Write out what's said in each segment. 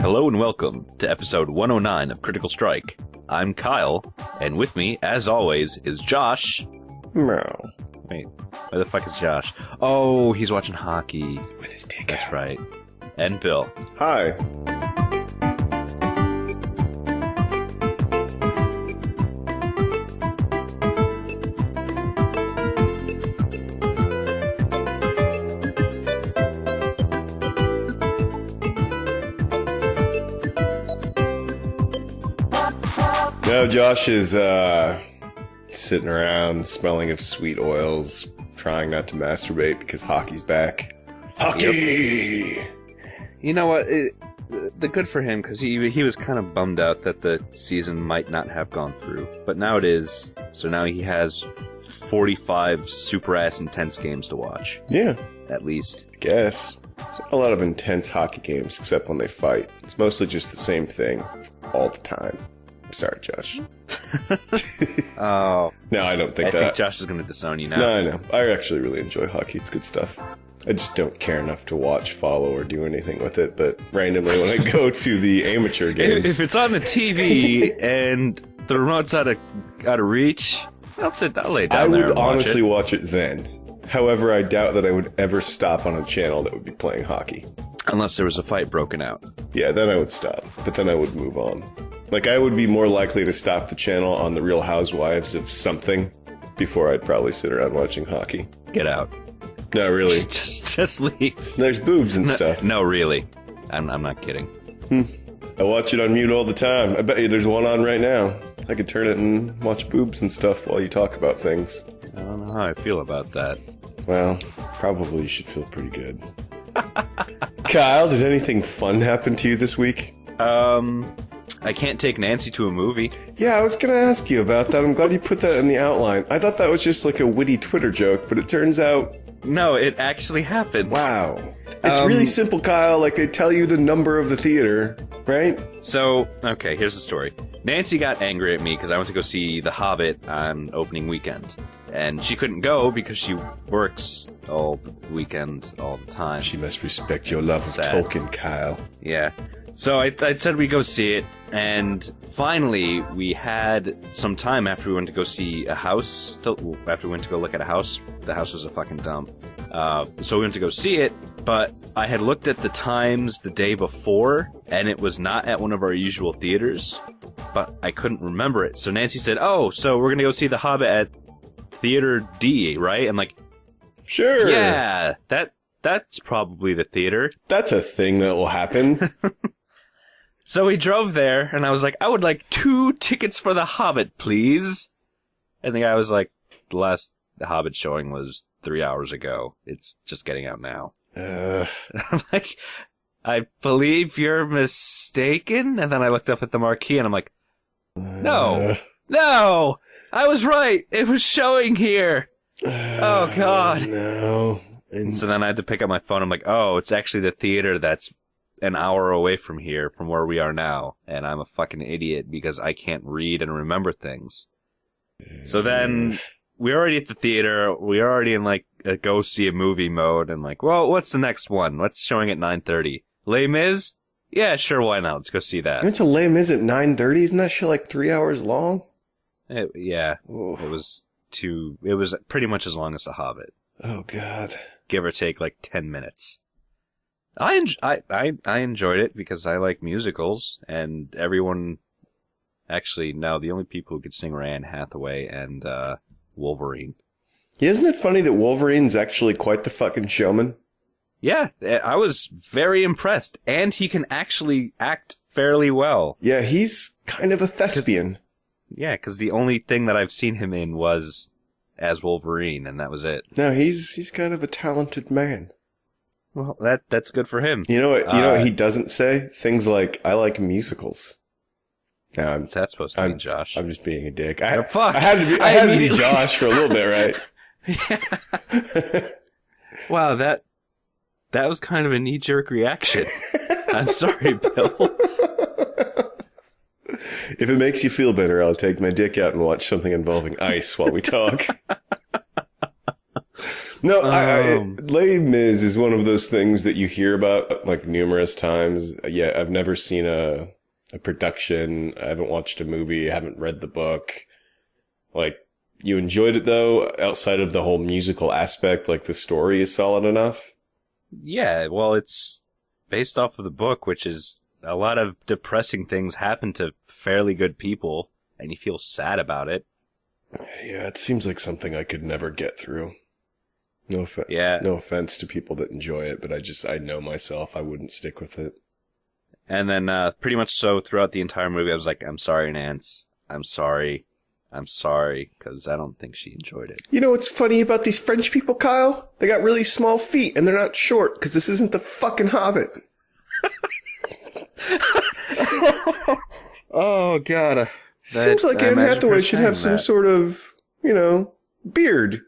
Hello and welcome to episode 109 of Critical Strike. I'm Kyle, and with me, as always, is Josh. Meow. Wait, where the fuck is Josh? Oh, he's watching hockey. With his dick That's out. right. And Bill. Hi. No, Josh is sitting around smelling of sweet oils, trying not to masturbate because hockey's back. Hockey! Yep. You know what? The good for him, because he was kind of bummed out that the season might not have gone through. But now it is, so now he has 45 super-ass intense games to watch. Yeah. At least. I guess. There's not a lot of intense hockey games, except when they fight. It's mostly just the same thing all the time. Sorry, Josh. Oh. No, I don't think I that. think Josh is going to disown you now. No, I know. I actually really enjoy hockey. It's good stuff. I just don't care enough to watch, follow, or do anything with it. But randomly, when I go to the amateur games... If it's on the TV and the remote's out of reach, I'll lay down I there would and honestly watch it. watch it then. However, I doubt that I would ever stop on a channel that would be playing hockey. Unless there was a fight broken out. Yeah, then I would stop. But then I would move on. Like, I would be more likely to stop the channel on the Real Housewives of something before I'd probably sit around watching hockey. Get out. No, really. Just leave. There's boobs and stuff. No, really. I'm not kidding. I watch it on mute all the time. I bet you there's one on right now. I could turn it and watch boobs and stuff while you talk about things. I don't know how I feel about that. Well, probably you should feel pretty good. Kyle, did anything fun happen to you this week? I can't take Nancy to a movie. Yeah, I was going to ask you about that. I'm glad you put that in the outline. I thought that was just like a witty Twitter joke, but it turns out... No, it actually happened. Wow. It's really simple, Kyle. Like, they tell you the number of the theater, right? So, okay, here's the story. Nancy got angry at me because I went to go see The Hobbit on opening weekend. And she couldn't go because she works all the weekend, all the time. She must respect your love of Sad. Tolkien, Kyle. Yeah. So I said we'd go see it, and finally we had some time after we went to go see a house. After we went to go look at a house, the house was a fucking dump. So we went to go see it, but I had looked at the times the day before, and it was not at one of our usual theaters, but I couldn't remember it. So Nancy said, "Oh, so we're gonna go see The Hobbit at Theater D, right?" I'm like, Sure. "Yeah, that's probably the theater." That's a thing that will happen. So we drove there, and I was like, "I would like 2 tickets for The Hobbit, please." And the guy was like, "The last Hobbit showing was 3 hours ago. It's just getting out now." I'm like, "I believe you're mistaken." And then I looked up at the marquee, and I'm like, No, I was right. It was showing here. Oh, God. No. And so then I had to pick up my phone. I'm like, oh, it's actually the theater that's an hour away from here, from where we are now. And I'm a fucking idiot because I can't read and remember things. So then we're already at the theater. We're already in like a go see a movie mode. And like, well, what's the next one? What's showing at 9:30? Les Mis? Yeah, sure. Why not? Let's go see that. It's a Les Mis at 9:30. Isn't that shit like 3 hours long? Yeah. Oof. It was pretty much as long as The Hobbit. Oh, God. Give or take like 10 minutes. I enjoyed it because I like musicals, and everyone... Actually, no, the only people who could sing were Anne Hathaway and Wolverine. Yeah, isn't it funny that Wolverine's actually quite the fucking showman? Yeah, I was very impressed, and he can actually act fairly well. Yeah, he's kind of a thespian. Yeah, because the only thing that I've seen him in was as Wolverine, and that was it. No, he's kind of a talented man. Well, that's good for him. You know what he doesn't say? Things like, I like musicals. Now, What's that supposed to mean, Josh? I'm just being a dick. Fuck. I had to be Josh for a little bit, right? Yeah. Wow, that was kind of a knee-jerk reaction. I'm sorry, Bill. If it makes you feel better, I'll take my dick out and watch something involving ice while we talk. No, Les Mis is one of those things that you hear about like numerous times. Yeah, I've never seen a production. I haven't watched a movie. I haven't read the book. Like, you enjoyed it though, outside of the whole musical aspect, like the story is solid enough? Yeah, well, it's based off of the book, which is a lot of depressing things happen to fairly good people, and you feel sad about it. Yeah, it seems like something I could never get through. No offense to people that enjoy it, but I know myself, I wouldn't stick with it. And then pretty much so throughout the entire movie, I was like, I'm sorry, Nance. I'm sorry, because I don't think she enjoyed it. You know what's funny about these French people, Kyle? They got really small feet, and they're not short, because this isn't the fucking Hobbit. Oh, God. Seems like Anne Hathaway should have some sort of, beard.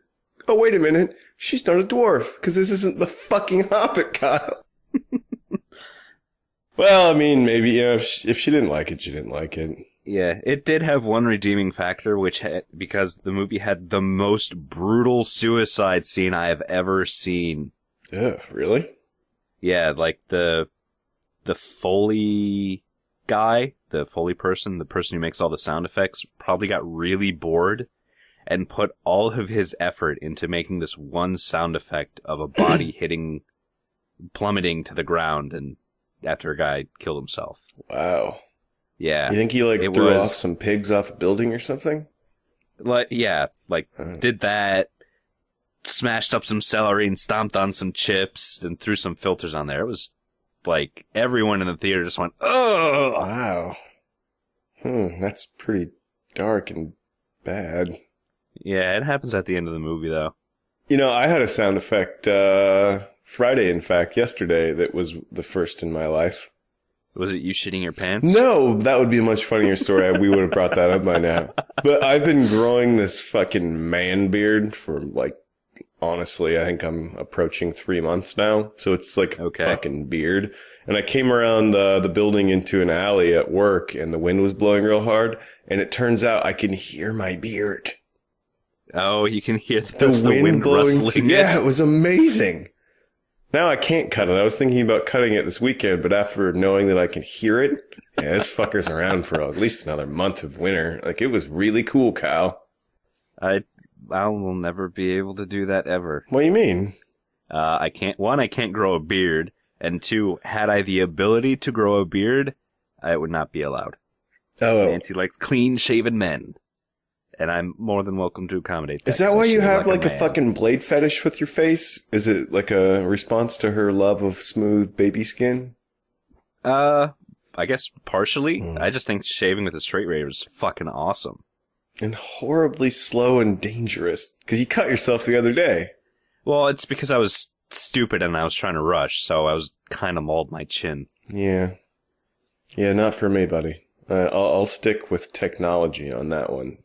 Oh, wait a minute. She's not a dwarf, because this isn't the fucking Hobbit, Kyle. Well, I mean, maybe, if she didn't like it, she didn't like it. Yeah, it did have one redeeming factor, because the movie had the most brutal suicide scene I have ever seen. Yeah, really? Yeah, like the Foley guy, the Foley person, the person who makes all the sound effects, probably got really bored and put all of his effort into making this one sound effect of a body plummeting to the ground, and after a guy killed himself. Wow. Yeah. You think he threw off some pigs off a building or something? Did that, smashed up some celery and stomped on some chips and threw some filters on there. It was like everyone in the theater just went, oh! Wow. That's pretty dark and bad. Yeah, it happens at the end of the movie, though. I had a sound effect Friday, in fact, yesterday, that was the first in my life. Was it you shitting your pants? No, that would be a much funnier story. We would have brought that up by now. But I've been growing this fucking man beard for, honestly, I think I'm approaching 3 months now. So it's like a fucking beard. And I came around the building into an alley at work, and the wind was blowing real hard. And it turns out I can hear my beard. Oh, you can hear the wind blowing rustling. Yeah, it was amazing. Now I can't cut it. I was thinking about cutting it this weekend, but after knowing that I can hear it, this fucker's around for at least another month of winter. It was really cool, Kyle. I will never be able to do that ever. What do you mean? I can't grow a beard, and two, had I the ability to grow a beard, it would not be allowed. Oh. Nancy likes clean-shaven men. And I'm more than welcome to accommodate that. Is that why you have a fucking blade fetish with your face? Is it like a response to her love of smooth baby skin? I guess partially. I just think shaving with a straight razor is fucking awesome. And horribly slow and dangerous. Because you cut yourself the other day. Well, it's because I was stupid and I was trying to rush, so I was kind of mauled my chin. Yeah. Yeah, not for me, buddy. I'll stick with technology on that one.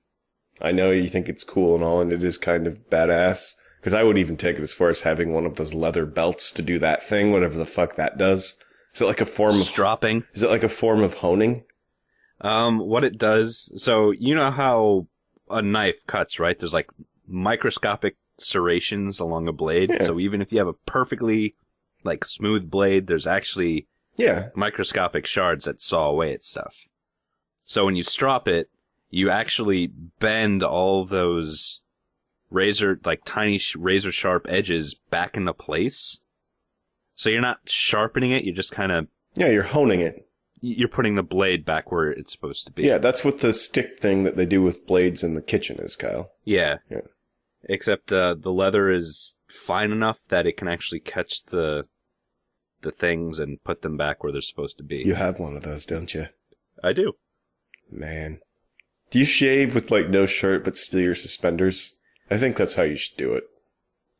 I know you think it's cool and all, and it is kind of badass. Because I would even take it as far as having one of those leather belts to do that thing, whatever the fuck that does. Is it like a form of... Stropping? Is it like a form of honing? What it does... So, you know how a knife cuts, right? There's microscopic serrations along a blade. Yeah. So even if you have a perfectly, smooth blade, there's actually microscopic shards that saw away at stuff. So when you strop it, you actually bend all those tiny razor sharp edges back into place. So you're not sharpening it, you're just kind of... Yeah, you're honing it. You're putting the blade back where it's supposed to be. Yeah, that's what the stick thing that they do with blades in the kitchen is, Kyle. Yeah. Except the leather is fine enough that it can actually catch the things and put them back where they're supposed to be. You have one of those, don't you? I do. Man. Do you shave with no shirt but still your suspenders? I think that's how you should do it.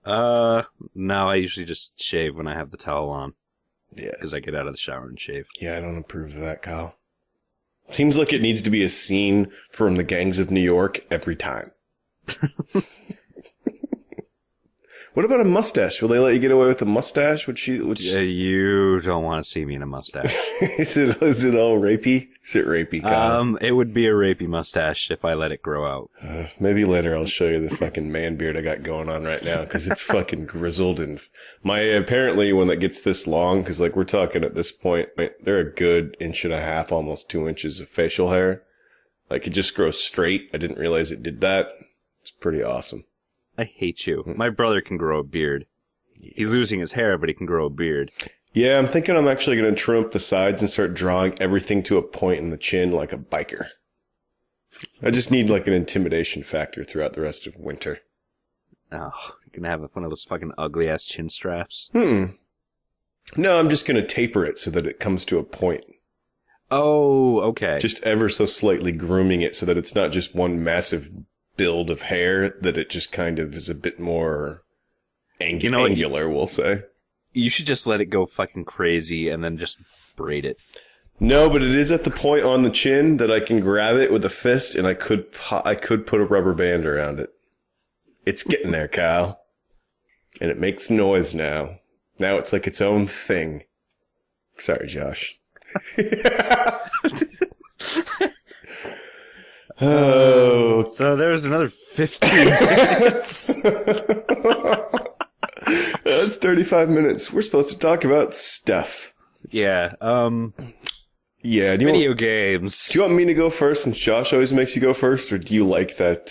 No, I usually just shave when I have the towel on. Yeah. Because I get out of the shower and shave. Yeah, I don't approve of that, Kyle. Seems like it needs to be a scene from the Gangs of New York every time. What about a mustache? Will they let you get away with a mustache? You don't want to see me in a mustache. Is it all rapey? Is it rapey, Kyle? It would be a rapey mustache if I let it grow out. Maybe later I'll show you the fucking man beard I got going on right now, because it's fucking grizzled. And apparently when that gets this long, because like we're talking at this point, they're a good 1.5 inches, almost 2 inches of facial hair. Like it just grows straight. I didn't realize it did that. It's pretty awesome. I hate you. My brother can grow a beard. He's losing his hair, but he can grow a beard. Yeah, I'm thinking I'm actually going to trim up the sides and start drawing everything to a point in the chin like a biker. I just need like an intimidation factor throughout the rest of winter. Oh, you're going to have one of those fucking ugly-ass chin straps? No, I'm just going to taper it so that it comes to a point. Oh, okay. Just ever so slightly grooming it so that it's not just one massive build of hair, that it just kind of is a bit more angular, we'll say. You should just let it go fucking crazy and then just braid it. No, but it is at the point on the chin that I can grab it with a fist, and I could put a rubber band around it. It's getting there, Kyle. And it makes noise now. Now it's like its own thing. Sorry, Josh. Oh, so there's another 15 minutes. That's 35 minutes. We're supposed to talk about stuff. Yeah. Yeah. Video games. Do you want me to go first, since Josh always makes you go first, or do you like that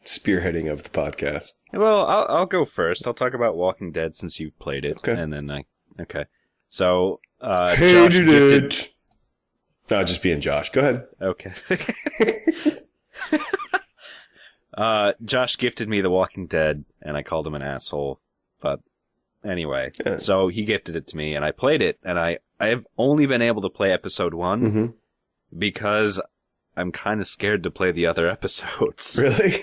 spearheading of the podcast? Well, I'll go first. I'll talk about Walking Dead since you've played it. Okay. And then okay. So, hey, Josh gifted... No, just being Josh. Go ahead. Okay. Josh gifted me The Walking Dead, and I called him an asshole. But anyway, So he gifted it to me, and I played it, and I have only been able to play episode 1 because I'm kind of scared to play the other episodes. Really?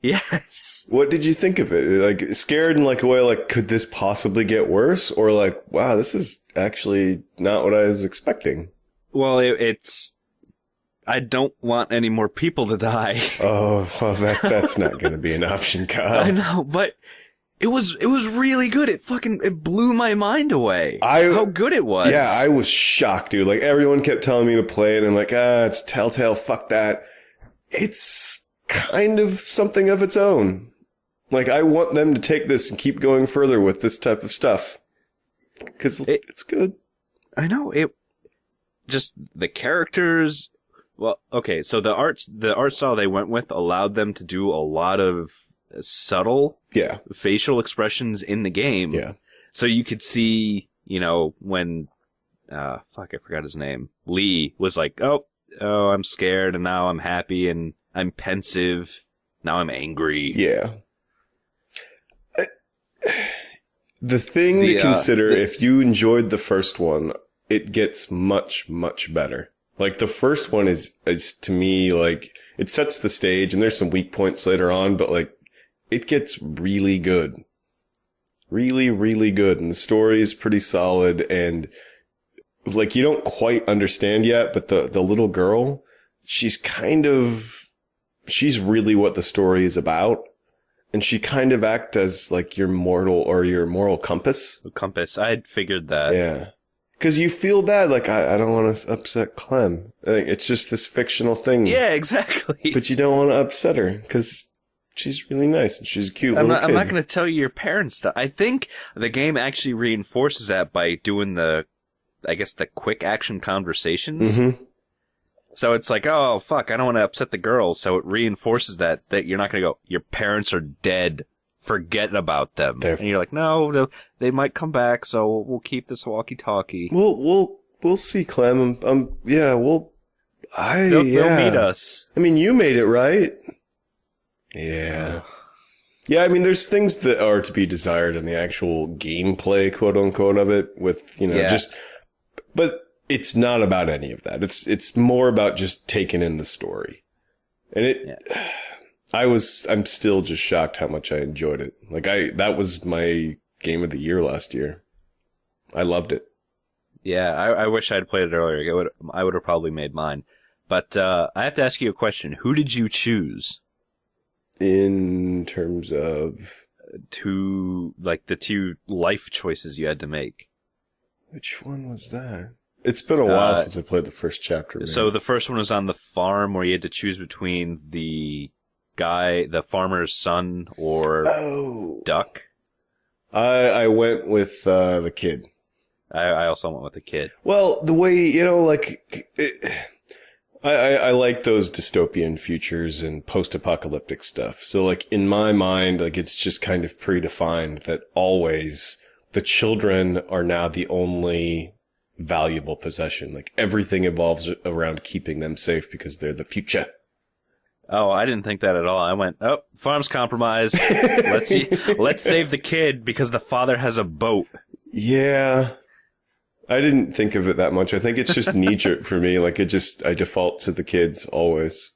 Yes. What did you think of it? Like, scared in like a way, like, could this possibly get worse? Or like, wow, this is actually not what I was expecting. Well, it's... I don't want any more people to die. Oh, well, that's not going to be an option, Kyle. I know, but it was really good. It blew my mind away. How good it was. Yeah, I was shocked, dude. Like, everyone kept telling me to play it, and I'm like, it's Telltale, fuck that. It's kind of something of its own. Like, I want them to take this and keep going further with this type of stuff. Because it's good. I know, just the characters. Well, okay, so the art style they went with allowed them to do a lot of subtle facial expressions in the game. Yeah. So you could see, when I forgot his name. Lee was like, oh, I'm scared, and now I'm happy, and I'm pensive. Now I'm angry. Yeah. The thing to consider, if you enjoyed the first one, it gets much, much better. Like, the first one is to me, like, it sets the stage, and there's some weak points later on, but, like, it gets really good. Really, really good. And the story is pretty solid, and, like, you don't quite understand yet, but the little girl, she's really what the story is about. And she kind of acts as, like, your moral compass. The compass. I had figured that. Yeah. Because you feel bad, like, I don't want to upset Clem. Like, it's just this fictional thing. Yeah, exactly. But you don't want to upset her, because she's really nice, and she's a cute little kid. I'm not going to tell you your parents' stuff. I think the game actually reinforces that by doing the quick action conversations. Mm-hmm. So it's like, oh, fuck, I don't want to upset the girls, so it reinforces that you're not going to go, your parents are dead. Forget about them. And you're like, no, they might come back, so we'll keep this walkie-talkie. We'll see, Clem. They'll meet us. I mean, you made it, right? Yeah. Yeah, I mean, there's things that are to be desired in the actual gameplay, quote unquote, of it with, but it's not about any of that. It's more about just taking in the story. And I'm still just shocked how much I enjoyed it. Like, that was my game of the year last year. I loved it. Yeah, I wish I'd played it earlier. I would have probably made mine. But I have to ask you a question. Who did you choose? In terms of the two life choices you had to make. Which one was that? It's been a while since I played the first chapter. Man. So the first one was on the farm where you had to choose between the farmer's son or duck. I went with the kid. I also went with the kid. Well, the way, I like those dystopian futures and post-apocalyptic stuff. So, like, in my mind, like, it's just kind of predefined that always the children are now the only valuable possession. Like, everything evolves around keeping them safe because they're the future. Oh, I didn't think that at all. I went, farm's compromised. Let's save the kid because the father has a boat. Yeah. I didn't think of it that much. I think it's just knee-jerk for me. Like, I default to the kids always.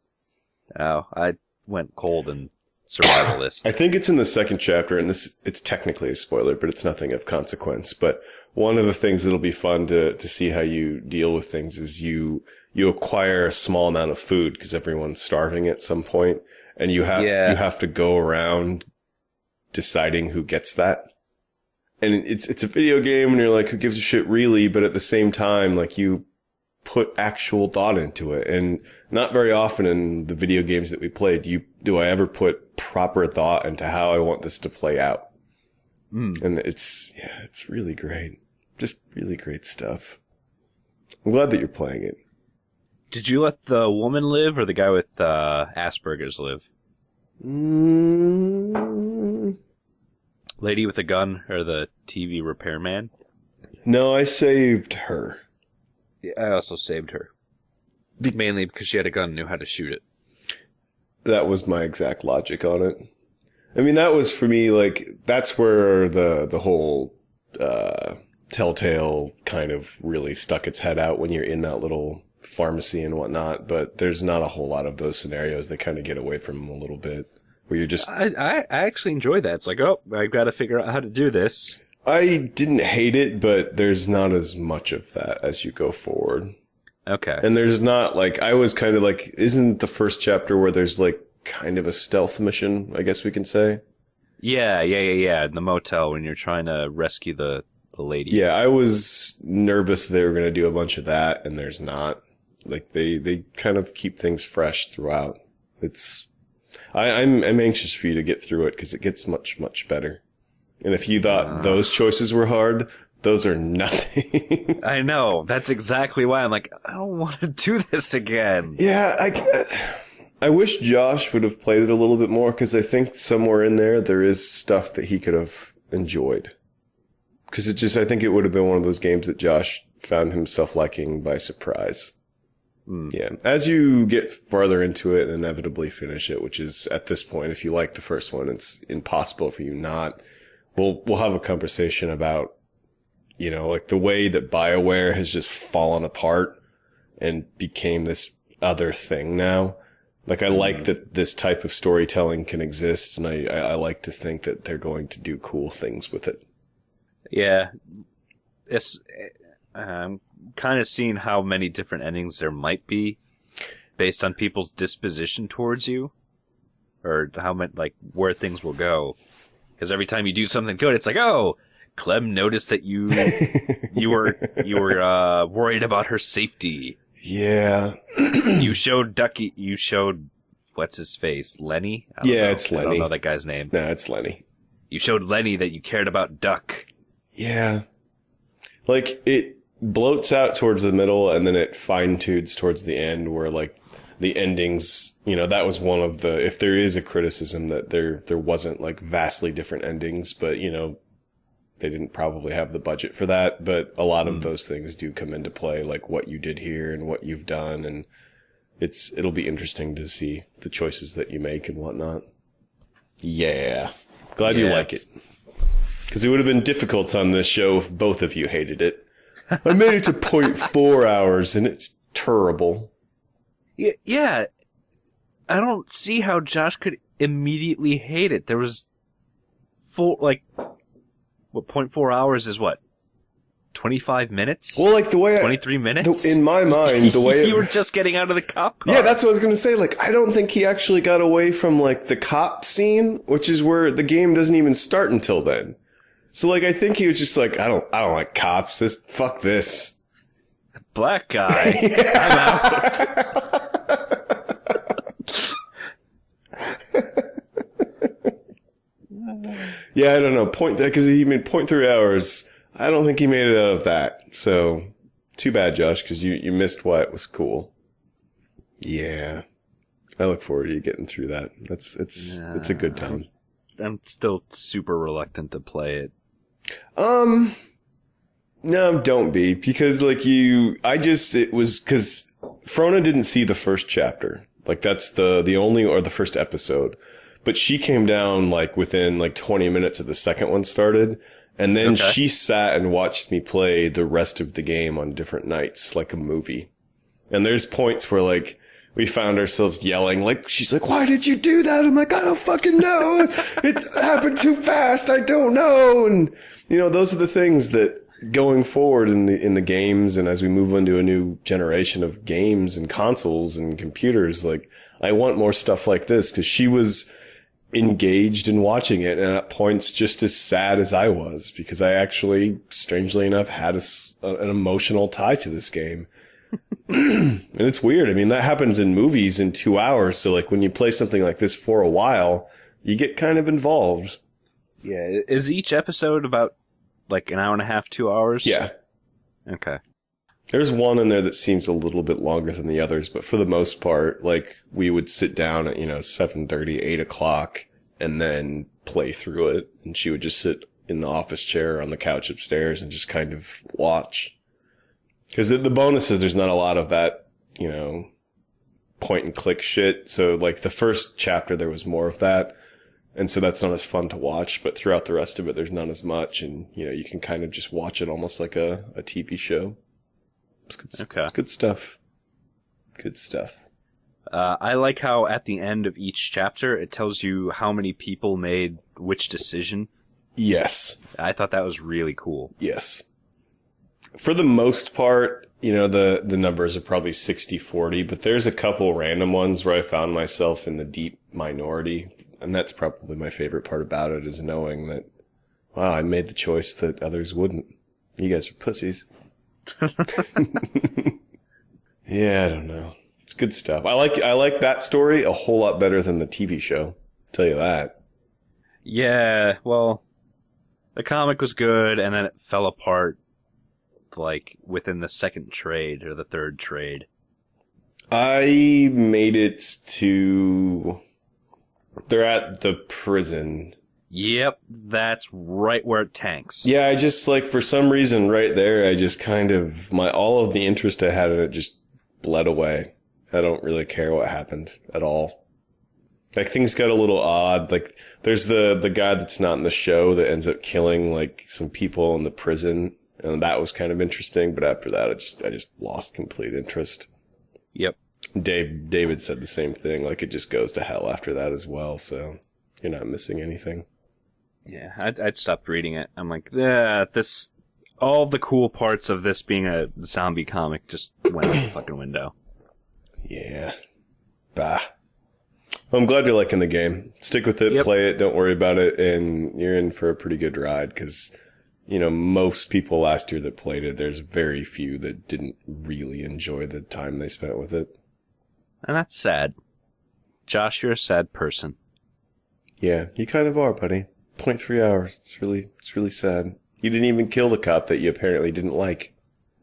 Oh, I went cold and survivalist. I think it's in the second chapter, and it's technically a spoiler, but it's nothing of consequence. But one of the things that'll be fun to see how you deal with things is you acquire a small amount of food because everyone's starving at some point, and you have to go around deciding who gets that. And it's a video game, and you're like, who gives a shit really? But at the same time, like, you put actual thought into it. And not very often in the video games that we played do I ever put proper thought into how I want this to play out. And it's really great. Just really great stuff. I'm glad that you're playing it. Did you let the woman live or the guy with Asperger's live? Lady with a gun or the TV repairman? No, I saved her. Yeah, I also saved her. Mainly because she had a gun and knew how to shoot it. That was my exact logic on it. I mean, that was for me, like, that's where the whole Telltale kind of really stuck its head out when you're in that little pharmacy and whatnot. But there's not a whole lot of those scenarios that kind of get away from them a little bit. Where you're just... I actually enjoy that. It's like, I've got to figure out how to do this. I didn't hate it, but there's not as much of that as you go forward. Okay. And there's not, like, I was kind of like, isn't the first chapter where there's, like, kind of a stealth mission, I guess we can say? Yeah. In the motel when you're trying to rescue the lady. Yeah, I was nervous they were going to do a bunch of that, and there's not. Like, they kind of keep things fresh throughout. I'm anxious for you to get through it because it gets much, much better. And if you thought those choices were hard, those are nothing. I know. That's exactly why I'm like, I don't want to do this again. Yeah, I wish Josh would have played it a little bit more because I think somewhere in there is stuff that he could have enjoyed. Because I think it would have been one of those games that Josh found himself liking by surprise. Yeah. As you get farther into it and inevitably finish it, which is at this point, if you like the first one, it's impossible for you not. We'll have a conversation about, like the way that BioWare has just fallen apart and became this other thing now. Like, I like that this type of storytelling can exist, and I like to think that they're going to do cool things with it. Yeah. It's kind of seeing how many different endings there might be based on people's disposition towards you or how much, like, where things will go. Because every time you do something good, it's like, Clem noticed that you were worried about her safety. Yeah. you showed what's his face? Lenny? It's Lenny. I don't know that guy's name. No, it's Lenny. You showed Lenny that you cared about Duck. Yeah. Like, it bloats out towards the middle and then it fine-tunes towards the end where, like, the endings, that was one of the, if there is a criticism that there wasn't, like, vastly different endings, but, they didn't probably have the budget for that, but a lot of those things do come into play, like what you did here and what you've done, and it'll be interesting to see the choices that you make and whatnot. Yeah. Glad you like it. Because it would have been difficult on this show if both of you hated it. I made it to 0.4 hours, and it's terrible. Yeah. I don't see how Josh could immediately hate it. There was 0.4 hours is what? 25 minutes? Well, like the way 23 minutes? in my mind, the way you were just getting out of the cop car. Yeah, that's what I was going to say. Like, I don't think he actually got away from like the cop scene, which is where the game doesn't even start until then. So like, I think he was just like, I don't like cops. Fuck this. Black guy. I'm out. Yeah, I don't know. Because he made 0.3 hours. I don't think he made it out of that. So, too bad, Josh, because you missed what was cool. Yeah. I look forward to you getting through that. It's a good time. I'm still super reluctant to play it. No, don't be. Because, like, it was, because Frona didn't see the first chapter. Like, that's the only, or the first episode. But she came down, like, within, like, 20 minutes of the second one started. And then she sat and watched me play the rest of the game on different nights, like a movie. And there's points where, like, we found ourselves yelling, like, she's like, why did you do that? I'm like, I don't fucking know. It happened too fast. I don't know. And, you know, those are the things that going forward in the games, and as we move into a new generation of games and consoles and computers, like, I want more stuff like this, because she was engaged in watching it, and at points just as sad as I was, because I actually, strangely enough, had an emotional tie to this game. And it's weird. I mean, that happens in movies in 2 hours, so like when you play something like this for a while, you get kind of involved. Yeah, is each episode about like an hour and a half, 2 hours? Yeah. Okay. There's one in there that seems a little bit longer than the others, but for the most part, like, we would sit down at, 7:30, 8 o'clock, and then play through it, and she would just sit in the office chair on the couch upstairs and just kind of watch. Because the bonus is there's not a lot of that, point and click shit, so, like, the first chapter there was more of that, and so that's not as fun to watch, but throughout the rest of it there's not as much, and, you can kind of just watch it almost like a TV show. It's good stuff. Good stuff. I like how at the end of each chapter, it tells you how many people made which decision. Yes. I thought that was really cool. Yes. For the most part, the numbers are probably 60-40, but there's a couple random ones where I found myself in the deep minority. And that's probably my favorite part about it, is knowing that, wow, I made the choice that others wouldn't. You guys are pussies. Yeah, I don't know. It's good stuff. I like that story a whole lot better than the TV show. I'll tell you that. Yeah, well, the comic was good, and then it fell apart, like, within the second trade, or the third trade. I made it to... They're at the prison. Yep, that's right where it tanks. Yeah, I just, like, for some reason right there, I just kind of... all of the interest I had in it just bled away. I don't really care what happened at all. Like, things got a little odd. Like, there's the guy that's not in the show that ends up killing, like, some people in the prison. And that was kind of interesting. But after that, I just lost complete interest. Yep. David said the same thing. Like, it just goes to hell after that as well. So you're not missing anything. Yeah, I'd stopped reading it. I'm like, all the cool parts of this being a zombie comic just went out the fucking window. Yeah. Bah. Well, I'm glad you're liking the game. Stick with it, Yep. Play it, don't worry about it, and you're in for a pretty good ride, because, most people last year that played it, there's very few that didn't really enjoy the time they spent with it. And that's sad. Josh, you're a sad person. Yeah, you kind of are, buddy. 0.3 hours. It's really sad. You didn't even kill the cop that you apparently didn't like.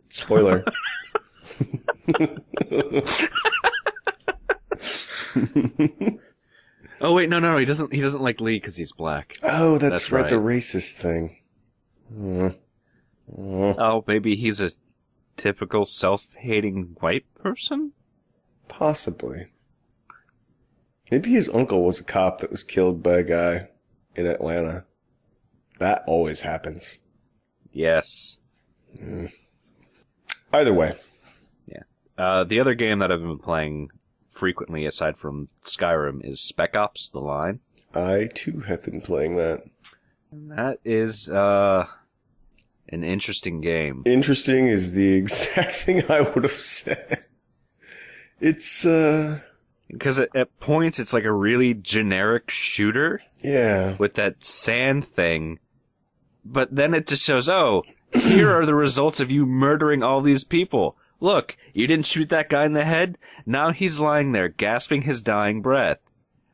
Spoiler. Oh wait, no, he doesn't like Lee because he's black. Oh, that's right, the racist thing. Oh, maybe he's a typical self-hating white person? Possibly. Maybe his uncle was a cop that was killed by a guy in Atlanta. That always happens. Yes. Either way. Yeah. The other game that I've been playing frequently, aside from Skyrim, is Spec Ops: The Line. I, too, have been playing that. And that is, An interesting game. Interesting is the exact thing I would have said. It's, Because at points, it's like a really generic shooter. Yeah. With that sand thing. But then it just shows, oh, here are the results of you murdering all these people. Look, you didn't shoot that guy in the head? Now he's lying there, gasping his dying breath.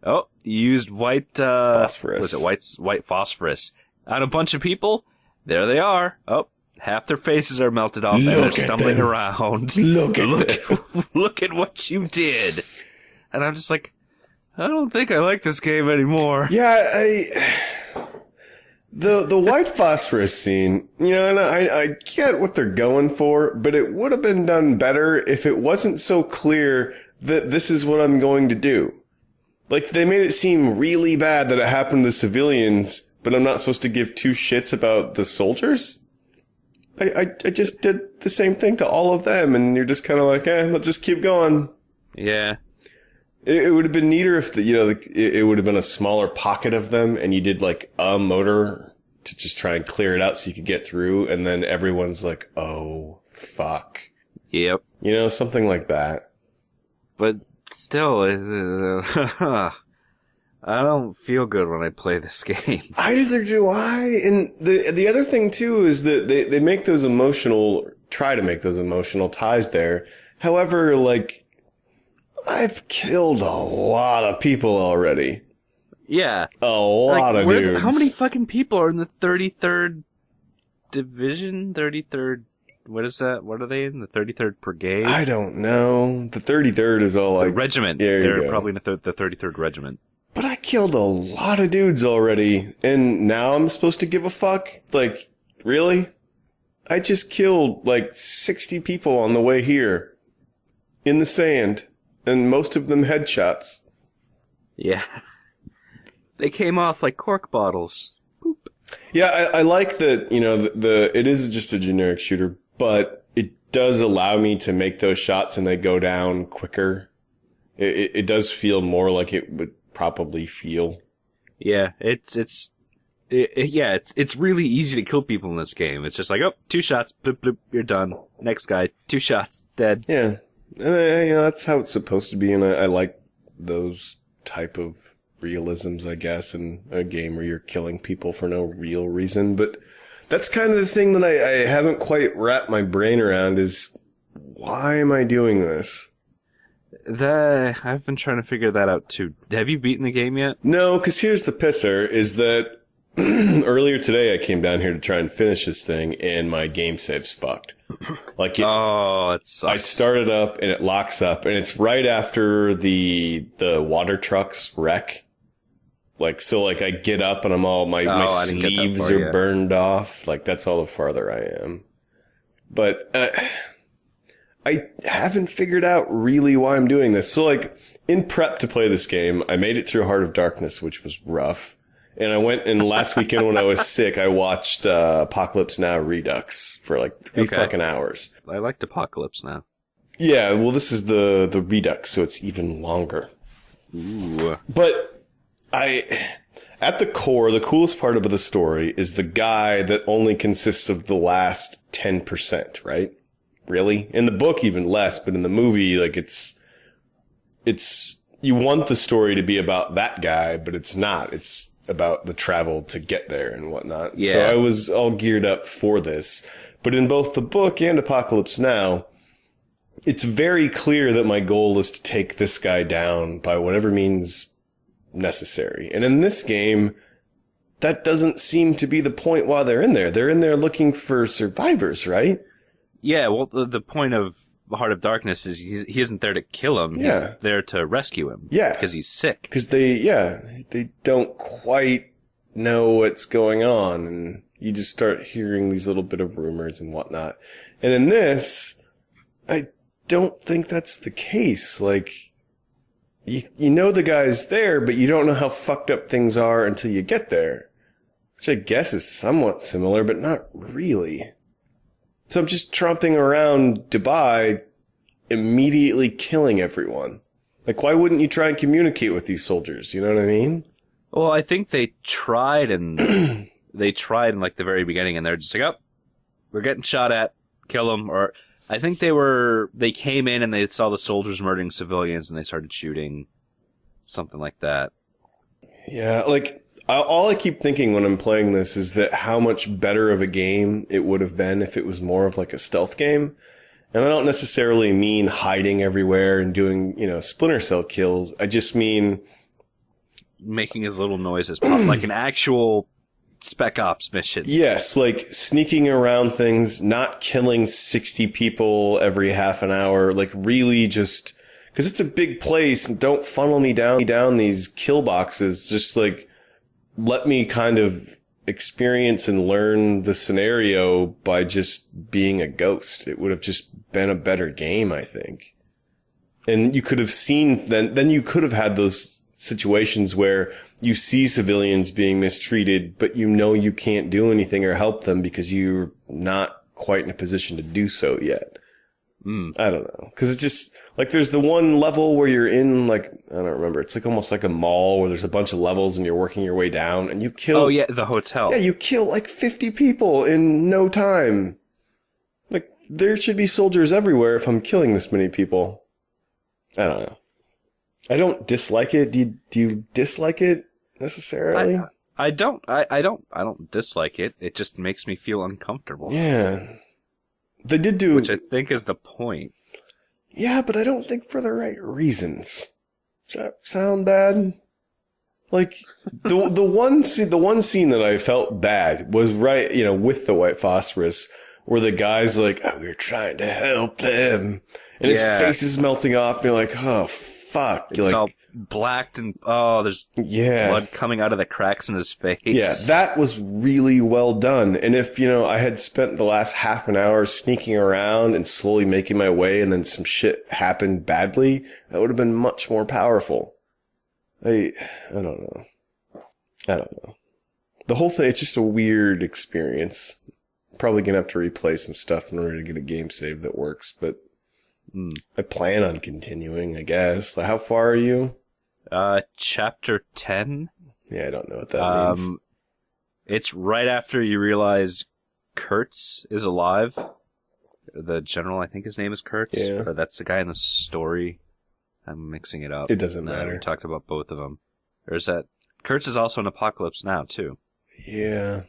Oh, you used white, phosphorus. Was it white phosphorus on a bunch of people? There they are. Oh, half their faces are melted off and they're stumbling around. Look at what you did. And I'm just like, I don't think I like this game anymore. Yeah, the white phosphorus scene, you know, and I get what they're going for, but it would have been done better if it wasn't so clear that this is what I'm going to do. Like, they made it seem really bad that it happened to civilians, but I'm not supposed to give two shits about the soldiers? I just did the same thing to all of them, and you're just kind of like, let's just keep going. Yeah. It would have been neater if it would have been a smaller pocket of them, and you did like a motor to just try and clear it out so you could get through, and then everyone's like, oh, fuck. Yep. You know, something like that. But still, I don't feel good when I play this game. Either do I. And the other thing, too, is that they make those try to make those emotional ties there. However, like, I've killed a lot of people already. Yeah. A lot of dudes. How many fucking people are in the 33rd Division? 33rd... What is that? What are they in? The 33rd Brigade? I don't know. The 33rd is all like... The regiment. They're probably in the 33rd Regiment. But I killed a lot of dudes already, and now I'm supposed to give a fuck? Like, really? I just killed like 60 people on the way here. In the sand. And most of them headshots. Yeah. They came off like cork bottles. Boop. Yeah, I like that, you know, it is just a generic shooter, but it does allow me to make those shots and they go down quicker. It does feel more like it would probably feel. Yeah, it's really easy to kill people in this game. It's just like, oh, 2 shots, bloop, bloop, you're done. Next guy, 2 shots, dead. Yeah. And, you know, that's how it's supposed to be, and I like those type of realisms, I guess, in a game where you're killing people for no real reason. But that's kind of the thing that I haven't quite wrapped my brain around is, why am I doing this? I've been trying to figure that out too. Have you beaten the game yet? No, because here's the pisser, is that earlier today I came down here to try and finish this thing, and my game save's fucked. Like it sucks. I started up, and it locks up, and it's right after the water trucks wreck. Like, so, like, I get up, and I'm all, my sleeves are burned off. Like, that's all the farther I am. But, I haven't figured out really why I'm doing this. So, like, in prep to play this game, I made it through Heart of Darkness, which was rough. And I went, and last weekend when I was sick, I watched Apocalypse Now Redux for like 3 fucking hours. I liked Apocalypse Now. Yeah, well, this is the Redux, so it's even longer. Ooh. But at the core, the coolest part of the story is the guy that only consists of the last 10%, right? Really? In the book, even less, but in the movie, like, it's, you want the story to be about that guy, but it's not. It's about the travel to get there and whatnot. Yeah. So I was all geared up for this. But in both the book and Apocalypse Now, it's very clear that my goal is to take this guy down by whatever means necessary. And in this game, that doesn't seem to be the point while they're in there. They're in there looking for survivors, right? Yeah, well, the point of Heart of Darkness is he isn't there to kill him. Yeah. He's there to rescue him. Yeah. Because he's sick. Because they don't quite know what's going on, and you just start hearing these little bit of rumors and whatnot. And in this, I don't think that's the case. Like, you know the guy's there, but you don't know how fucked up things are until you get there. Which I guess is somewhat similar, but not really. So I'm just tromping around Dubai, immediately killing everyone. Like, why wouldn't you try and communicate with these soldiers? You know what I mean? Well, I think they tried in like the very beginning, and they're just like, oh, we're getting shot at, kill them, or I think they came in and they saw the soldiers murdering civilians and they started shooting, something like that. Yeah, like, all I keep thinking when I'm playing this is that how much better of a game it would have been if it was more of like a stealth game. And I don't necessarily mean hiding everywhere and doing, Splinter Cell kills. I just mean making as little noise as possible, like an actual Spec Ops mission. Yes, like sneaking around things, not killing 60 people every half an hour, like really just, because it's a big place, and don't funnel me down these kill boxes, just like let me kind of experience and learn the scenario by just being a ghost. It would have just been a better game, I think. And you could have seen, then you could have had those situations where you see civilians being mistreated, but you can't do anything or help them because you're not quite in a position to do so yet. I don't know. Because it's just, like, there's the one level where you're in, like, I don't remember. It's like almost like a mall where there's a bunch of levels and you're working your way down and you kill. Oh, yeah, the hotel. Yeah, you kill like 50 people in no time. Like, there should be soldiers everywhere if I'm killing this many people. I don't know. I don't dislike it. Do you dislike it necessarily? I don't dislike it. It just makes me feel uncomfortable. Yeah. They did do... Which I think is the point. Yeah, but I don't think for the right reasons. Does that sound bad? Like, the one scene that I felt bad was right, with the white phosphorus, where the guy's like, oh, we're trying to help them. And his face is melting off, and you're like, oh, fuck. You're it's like, all blacked and, there's blood coming out of the cracks in his face. Yeah, that was really well done. And if, I had spent the last half an hour sneaking around and slowly making my way and then some shit happened badly, that would have been much more powerful. I don't know. The whole thing, it's just a weird experience. Probably gonna have to replay some stuff in order to get a game save that works, but I plan on continuing, I guess. Like, how far are you? Chapter 10. Yeah, I don't know what that means. It's right after you realize Kurtz is alive. The general, I think his name is Kurtz. Yeah. Or that's the guy in the story. I'm mixing it up. It doesn't matter. We talked about both of them. Or is that... Kurtz is also in Apocalypse Now, too. Yeah.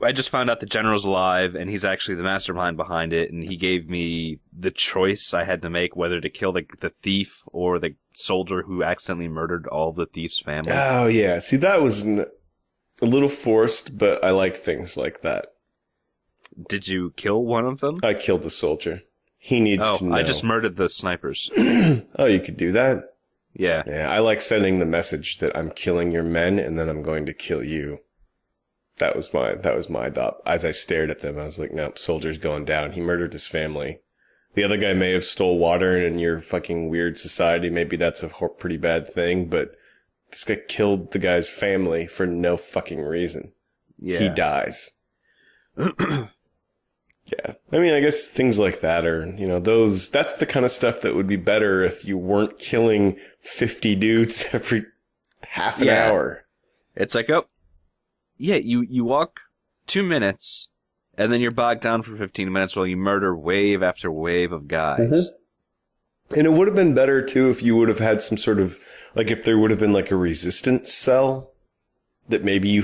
I just found out the general's alive, and he's actually the mastermind behind it, and he gave me the choice I had to make whether to kill the thief or the soldier who accidentally murdered all the thief's family. Oh, yeah. See, that was a little forced, but I like things like that. Did you kill one of them? I killed the soldier. He needs to know. I just murdered the snipers. Oh, you could do that? Yeah. Yeah, I like sending the message that I'm killing your men, and then I'm going to kill you. That was my thought. As I stared at them, I was like, nope, soldier's going down. He murdered his family. The other guy may have stole water, and in your fucking weird society, maybe that's a pretty bad thing, but this guy killed the guy's family for no fucking reason. Yeah. He dies. Yeah. I mean, I guess things like that are, that's the kind of stuff that would be better if you weren't killing 50 dudes every half an hour. It's like, you walk 2 minutes, and then you're bogged down for 15 minutes while you murder wave after wave of guys. Mm-hmm. And it would have been better, too, if you would have had some sort of, like, if there would have been, like, a resistance cell that maybe you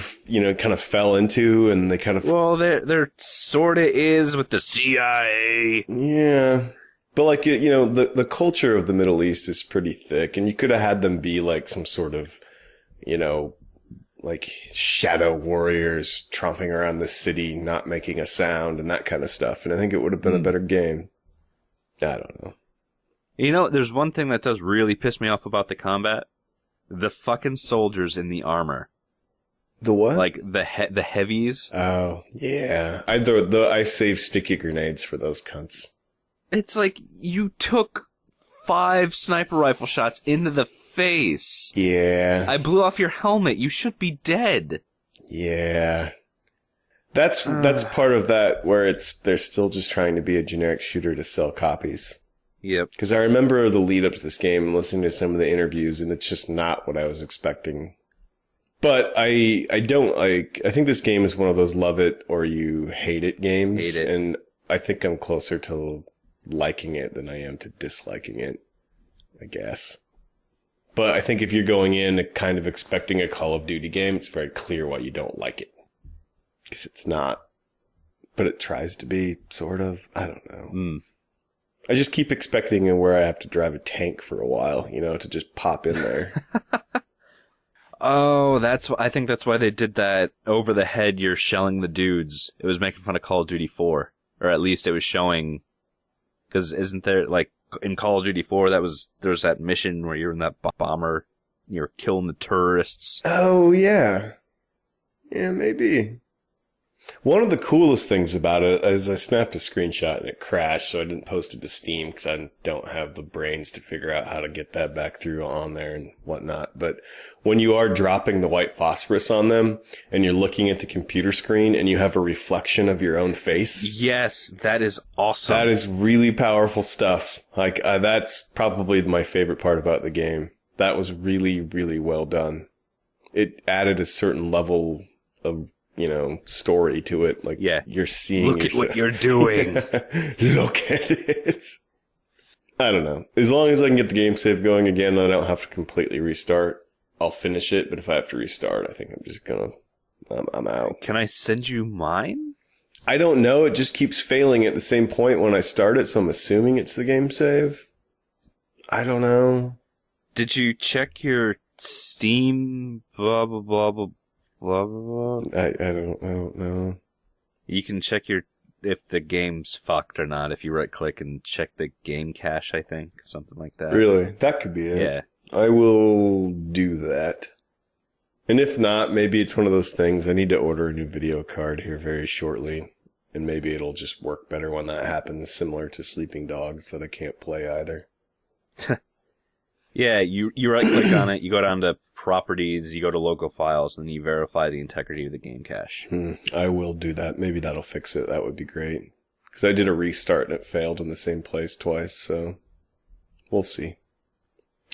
kind of fell into, and they kind of... Well, there sort of is with the CIA. Yeah. But, like, the culture of the Middle East is pretty thick, and you could have had them be, like, some sort of, like shadow warriors tromping around the city, not making a sound and that kind of stuff. And I think it would have been a better game. I don't know. There's one thing that does really piss me off about the combat. The fucking soldiers in the armor. The what? Like the heavies. Oh, yeah. I save sticky grenades for those cunts. It's like you took 5 sniper rifle shots into the face. Yeah. I blew off your helmet. You should be dead. Yeah. That's part of that where they're still just trying to be a generic shooter to sell copies. Yep. Because I remember the lead up to this game and listening to some of the interviews, and it's just not what I was expecting. But I don't like, I think this game is one of those love it or you hate it games. Hate it. And I think I'm closer to liking it than I am to disliking it, I guess. But I think if you're going in kind of expecting a Call of Duty game, it's very clear why you don't like it. Because it's not. But it tries to be, sort of. I don't know. I just keep expecting where I have to drive a tank for a while, to just pop in there. Oh, I think that's why they did that over the head, you're shelling the dudes. It was making fun of Call of Duty 4. Or at least it was showing, because isn't there, like, in Call of Duty 4, there's that mission where you're in that bomber, you're killing the terrorists. Oh, yeah. Yeah, maybe. One of the coolest things about it is I snapped a screenshot and it crashed, so I didn't post it to Steam because I don't have the brains to figure out how to get that back through on there and whatnot. But when you are dropping the white phosphorus on them and you're looking at the computer screen and you have a reflection of your own face. Yes, that is awesome. That is really powerful stuff. Like, that's probably my favorite part about the game. That was really, really well done. It added a certain level of story to it. Like, yeah. You're seeing Look at what you're doing. Look at it. I don't know. As long as I can get the game save going again, I don't have to completely restart. I'll finish it, but if I have to restart, I think I'm just I'm out. Can I send you mine? I don't know. It just keeps failing at the same point when I start it, so I'm assuming it's the game save. I don't know. Did you check your Steam blah, blah, blah, blah, blah, blah, blah? I don't know. You can check if the game's fucked or not if you right click and check the game cache, I think. Something like that. Really? That could be it. Yeah. I will do that. And if not, maybe it's one of those things. I need to order a new video card here very shortly. And maybe it'll just work better when that happens, similar to Sleeping Dogs that I can't play either. Yeah, you right click on it, you go down to properties, you go to local files, and you verify the integrity of the game cache. I will do that. Maybe that'll fix it. That would be great. Because I did a restart and it failed in the same place twice, so we'll see.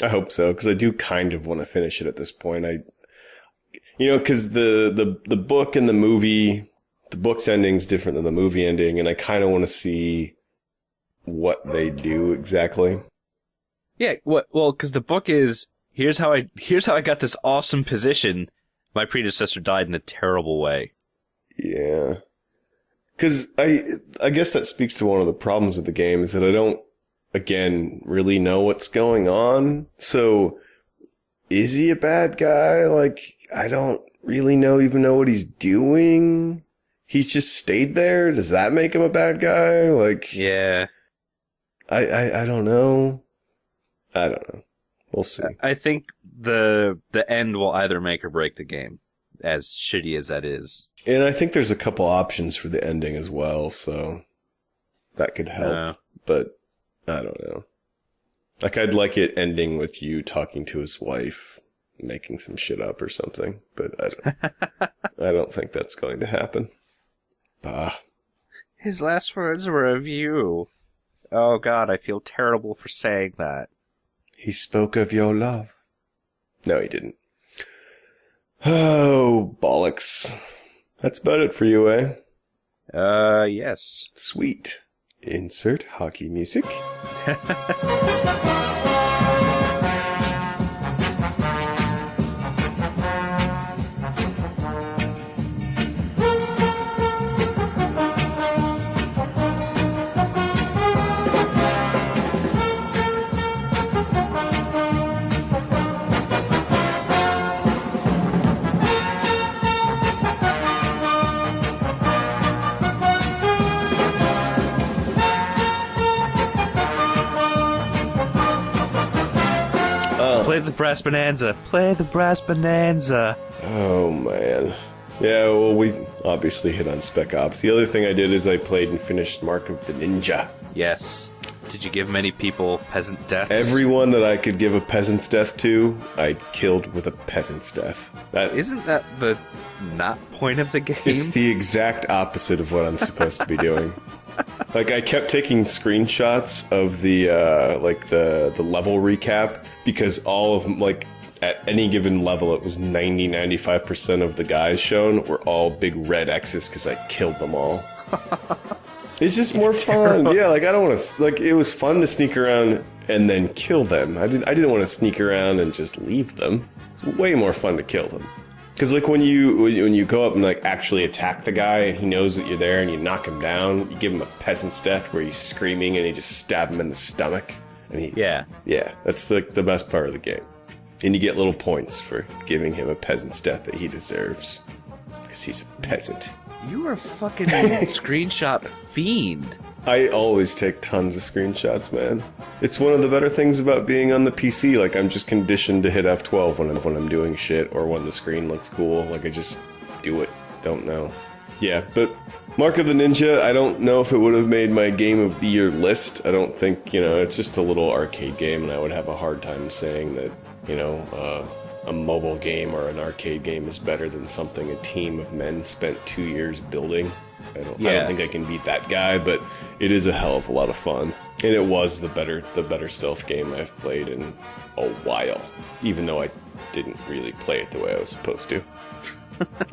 I hope so, because I do kind of want to finish it at this point. Because the book and the movie, the book's ending's different than the movie ending, and I kind of want to see what they do exactly. Yeah, well, because the book is here's how I got this awesome position. My predecessor died in a terrible way. Yeah, because I guess that speaks to one of the problems with the game is that I don't, again, really know what's going on. So, is he a bad guy? Like, I don't really even know what he's doing. He's just stayed there. Does that make him a bad guy? Like, yeah, I don't know. I don't know. We'll see. I think the end will either make or break the game, as shitty as that is. And I think there's a couple options for the ending as well, so that could help. But I don't know. Like, I'd like it ending with you talking to his wife, making some shit up or something. But I don't think that's going to happen. Bah. His last words were of you. Oh God, I feel terrible for saying that. He spoke of your love. No, he didn't. Oh, bollocks. That's about it for you, eh? Yes. Sweet. Insert hockey music. Play the brass bonanza. Play the brass bonanza. Oh, man. Yeah, well, we obviously hit on Spec Ops. The other thing I did is I played and finished Mark of the Ninja. Yes. Did you give many people peasant deaths? Everyone that I could give a peasant's death to, I killed with a peasant's death. Isn't that the not point of the game? It's the exact opposite of what I'm supposed to be doing. Like, I kept taking screenshots of the level recap, because all of them, like, at any given level, it was 95% of the guys shown were all big red X's because I killed them all. It's just more fun. Yeah, like I don't want to. Like it was fun to sneak around and then kill them. I didn't want to sneak around and just leave them. It's way more fun to kill them. Because like when you go up and like actually attack the guy and he knows that you're there and you knock him down, you give him a peasant's death where he's screaming and you just stab him in the stomach. And yeah, that's like the best part of the game. And you get little points for giving him a peasant's death that he deserves. Because he's a peasant. You are a fucking screenshot fiend. I always take tons of screenshots, man. It's one of the better things about being on the PC. Like, I'm just conditioned to hit F12 when I'm doing shit or when the screen looks cool. Like, I just do it. Don't know. Yeah, but Mark of the Ninja, I don't know if it would have made my Game of the Year list. I don't think, it's just a little arcade game, and I would have a hard time saying that, a mobile game or an arcade game is better than something a team of men spent 2 years building. I don't think I can beat that guy, but it is a hell of a lot of fun. And it was the better stealth game I've played in a while, even though I didn't really play it the way I was supposed to.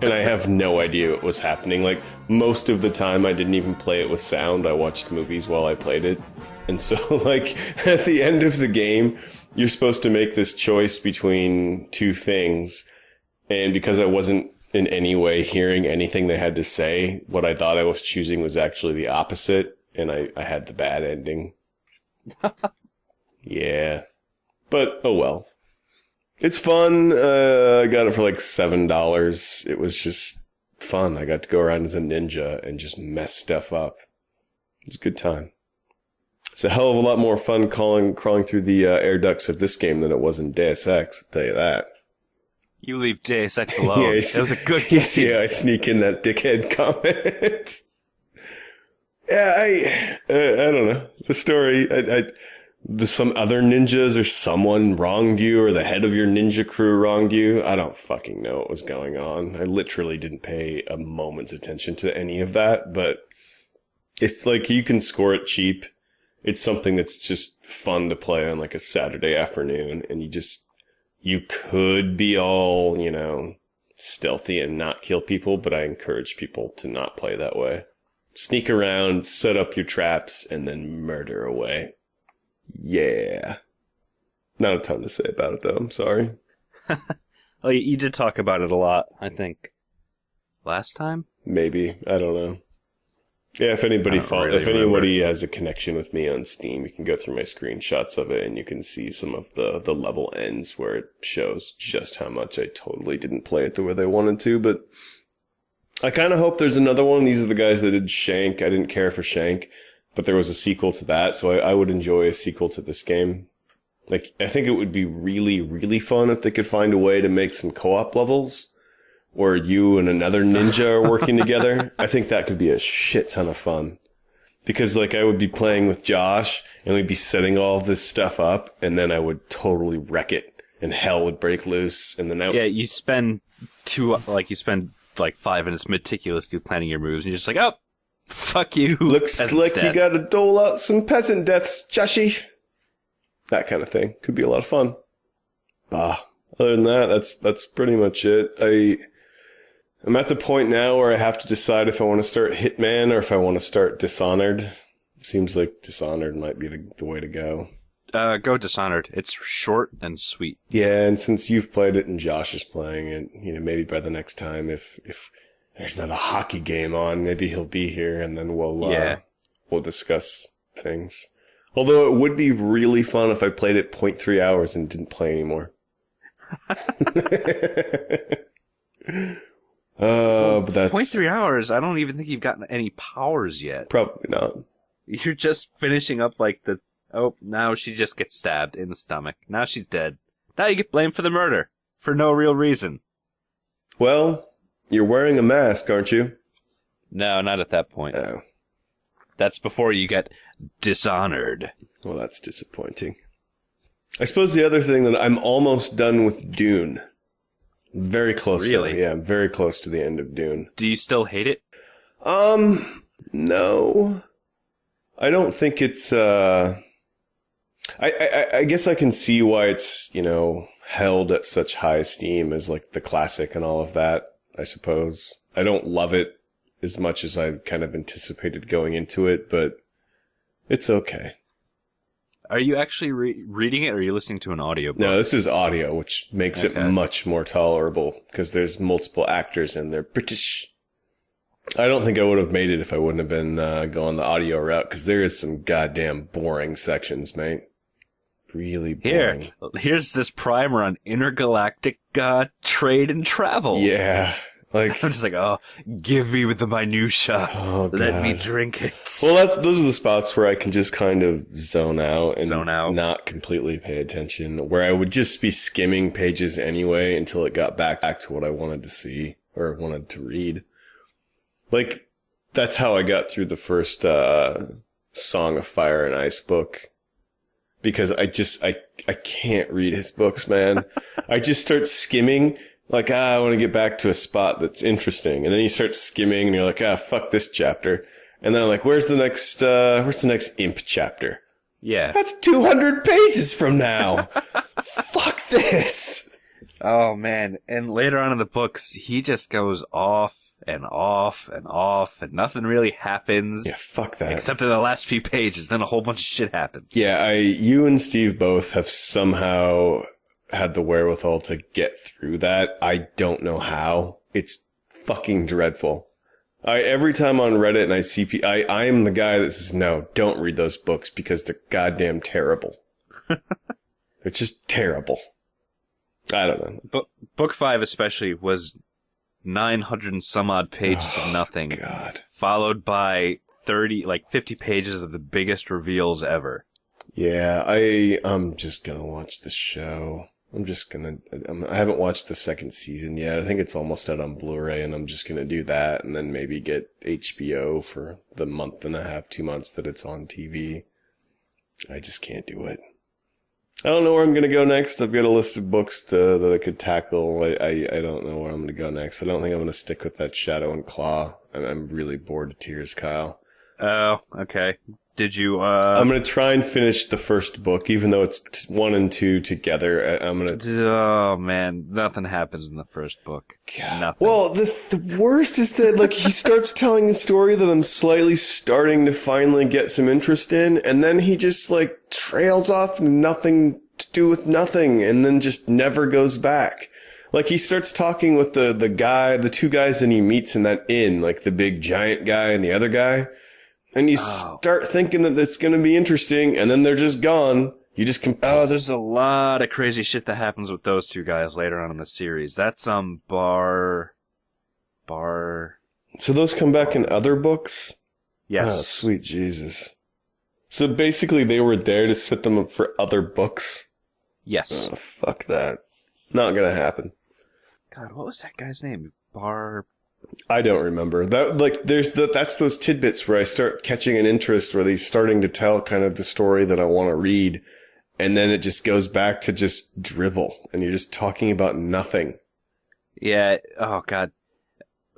And I have no idea what was happening. Like, most of the time I didn't even play it with sound. I watched movies while I played it. And so, like, at the end of the game, you're supposed to make this choice between two things. And because I wasn't in any way hearing anything they had to say, what I thought I was choosing was actually the opposite. And I had the bad ending. Yeah. But, oh well. It's fun. I got it for like $7. It was just fun. I got to go around as a ninja and just mess stuff up. It was a good time. It's a hell of a lot more fun crawling through the air ducts of this game than it was in Deus Ex, I'll tell you that. You leave Deus Ex alone. Yeah, it was a good game. Yeah, I sneak in that dickhead comment. Yeah, I don't know. The story, some other ninjas or someone wronged you or the head of your ninja crew wronged you. I don't fucking know what was going on. I literally didn't pay a moment's attention to any of that. But if like you can score it cheap, it's something that's just fun to play on like a Saturday afternoon. And you could be all, stealthy and not kill people. But I encourage people to not play that way. Sneak around, set up your traps, and then murder away. Yeah. Not a ton to say about it, though. I'm sorry. Oh, you did talk about it a lot, I think. Last time? Maybe. I don't know. Yeah, if anybody has a connection with me on Steam, you can go through my screenshots of it, and you can see some of the level ends where it shows just how much I totally didn't play it the way they wanted to, but I kind of hope there's another one. These are the guys that did Shank. I didn't care for Shank, but there was a sequel to that, so I would enjoy a sequel to this game. Like, I think it would be really, really fun if they could find a way to make some co-op levels where you and another ninja are working together. I think that could be a shit ton of fun. Because, like, I would be playing with Josh, and we'd be setting all this stuff up, and then I would totally wreck it, and hell would break loose, and then you spend 5 minutes meticulously planning your moves, and you're just like, oh, fuck you. Looks like you gotta dole out some peasant deaths, Joshy. That kind of thing. Could be a lot of fun. Other than that, that's pretty much it. I'm at the point now where I have to decide if I want to start Hitman or if I want to start Dishonored. Seems like Dishonored might be the way to go. Go Dishonored. It's short and sweet. Yeah, and since you've played it and Josh is playing it, maybe by the next time, if there's not a hockey game on, maybe he'll be here and then we'll discuss things. Although it would be really fun if I played it 0.3 hours and didn't play anymore. But that's 0.3 hours. I don't even think you've gotten any powers yet. Probably not. You're just finishing up now she just gets stabbed in the stomach. Now she's dead. Now you get blamed for the murder for no real reason. Well, you're wearing a mask, aren't you? No, not at that point. Oh. That's before you get dishonored. Well, that's disappointing. I suppose the other thing that I'm almost done with Dune. Very close. Really? Yeah, I'm very close to the end of Dune. Do you still hate it? No. I don't think it's, I guess I can see why it's, held at such high esteem as like the classic and all of that, I suppose. I don't love it as much as I kind of anticipated going into it, but it's okay. Are you actually reading it, or are you listening to an audiobook? No, this is audio, which makes it much more tolerable because there's multiple actors and they're British. I don't think I would have made it if I wouldn't have been going the audio route, because there is some goddamn boring sections, mate. Really boring. Here's this primer on intergalactic trade and travel. Yeah. Like, I'm just like, oh, give me with the minutia. Oh, Let me God. drink it. Well, those are the spots where I can just kind of zone out and not completely pay attention, where I would just be skimming pages anyway until it got back to what I wanted to see or wanted to read. Like, that's how I got through the first Song of Fire and Ice book. Because I can't read his books, man. I just start skimming, like, I want to get back to a spot that's interesting. And then you start skimming and you're like, fuck this chapter. And then I'm like, where's the next imp chapter? Yeah. That's 200 pages from now. Fuck this. Oh, man. And later on in the books, he just goes off and off and off, and nothing really happens. Yeah, fuck that. Except in the last few pages, then a whole bunch of shit happens. Yeah, you and Steve both have somehow had the wherewithal to get through that. I don't know how. It's fucking dreadful. Every time on Reddit and I see I am the guy that says, no, don't read those books because they're goddamn terrible. They're just terrible. I don't know. Book 5 especially was 900 and some odd pages of nothing. God. Followed by 50 pages of the biggest reveals ever. Yeah, I'm just gonna watch the show. I haven't watched the second season yet. I think it's almost out on Blu-ray, and I'm just gonna do that and then maybe get HBO for the month and a half, 2 months that it's on TV. I just can't do it. I don't know where I'm going to go next. I've got a list of books that I could tackle. I don't know where I'm going to go next. I don't think I'm going to stick with that Shadow and Claw. I'm really bored to tears, Kyle. Oh, okay. Did you, I'm going to try and finish the first book, even though it's 1 and 2 together. Oh, man. Nothing happens in the first book. God. Nothing. Well, the worst is that, like, he starts telling a story that I'm slightly starting to finally get some interest in, and then he just, like, trails off into nothing to do with nothing, and then just never goes back. Like, he starts talking with the two guys that he meets in that inn, like the big giant guy and the other guy. And you start thinking that it's going to be interesting, and then they're just gone. You just there's a lot of crazy shit that happens with those two guys later on in the series. That's Bar. So those come back in other books? Yes. Oh, sweet Jesus. So basically they were there to set them up for other books? Yes. Oh, fuck that. Not gonna happen. God, what was that guy's name? I don't remember. That's those tidbits where I start catching an interest, where he's starting to tell kind of the story that I want to read, and then it just goes back to just dribble, and you're just talking about nothing. Yeah, oh god.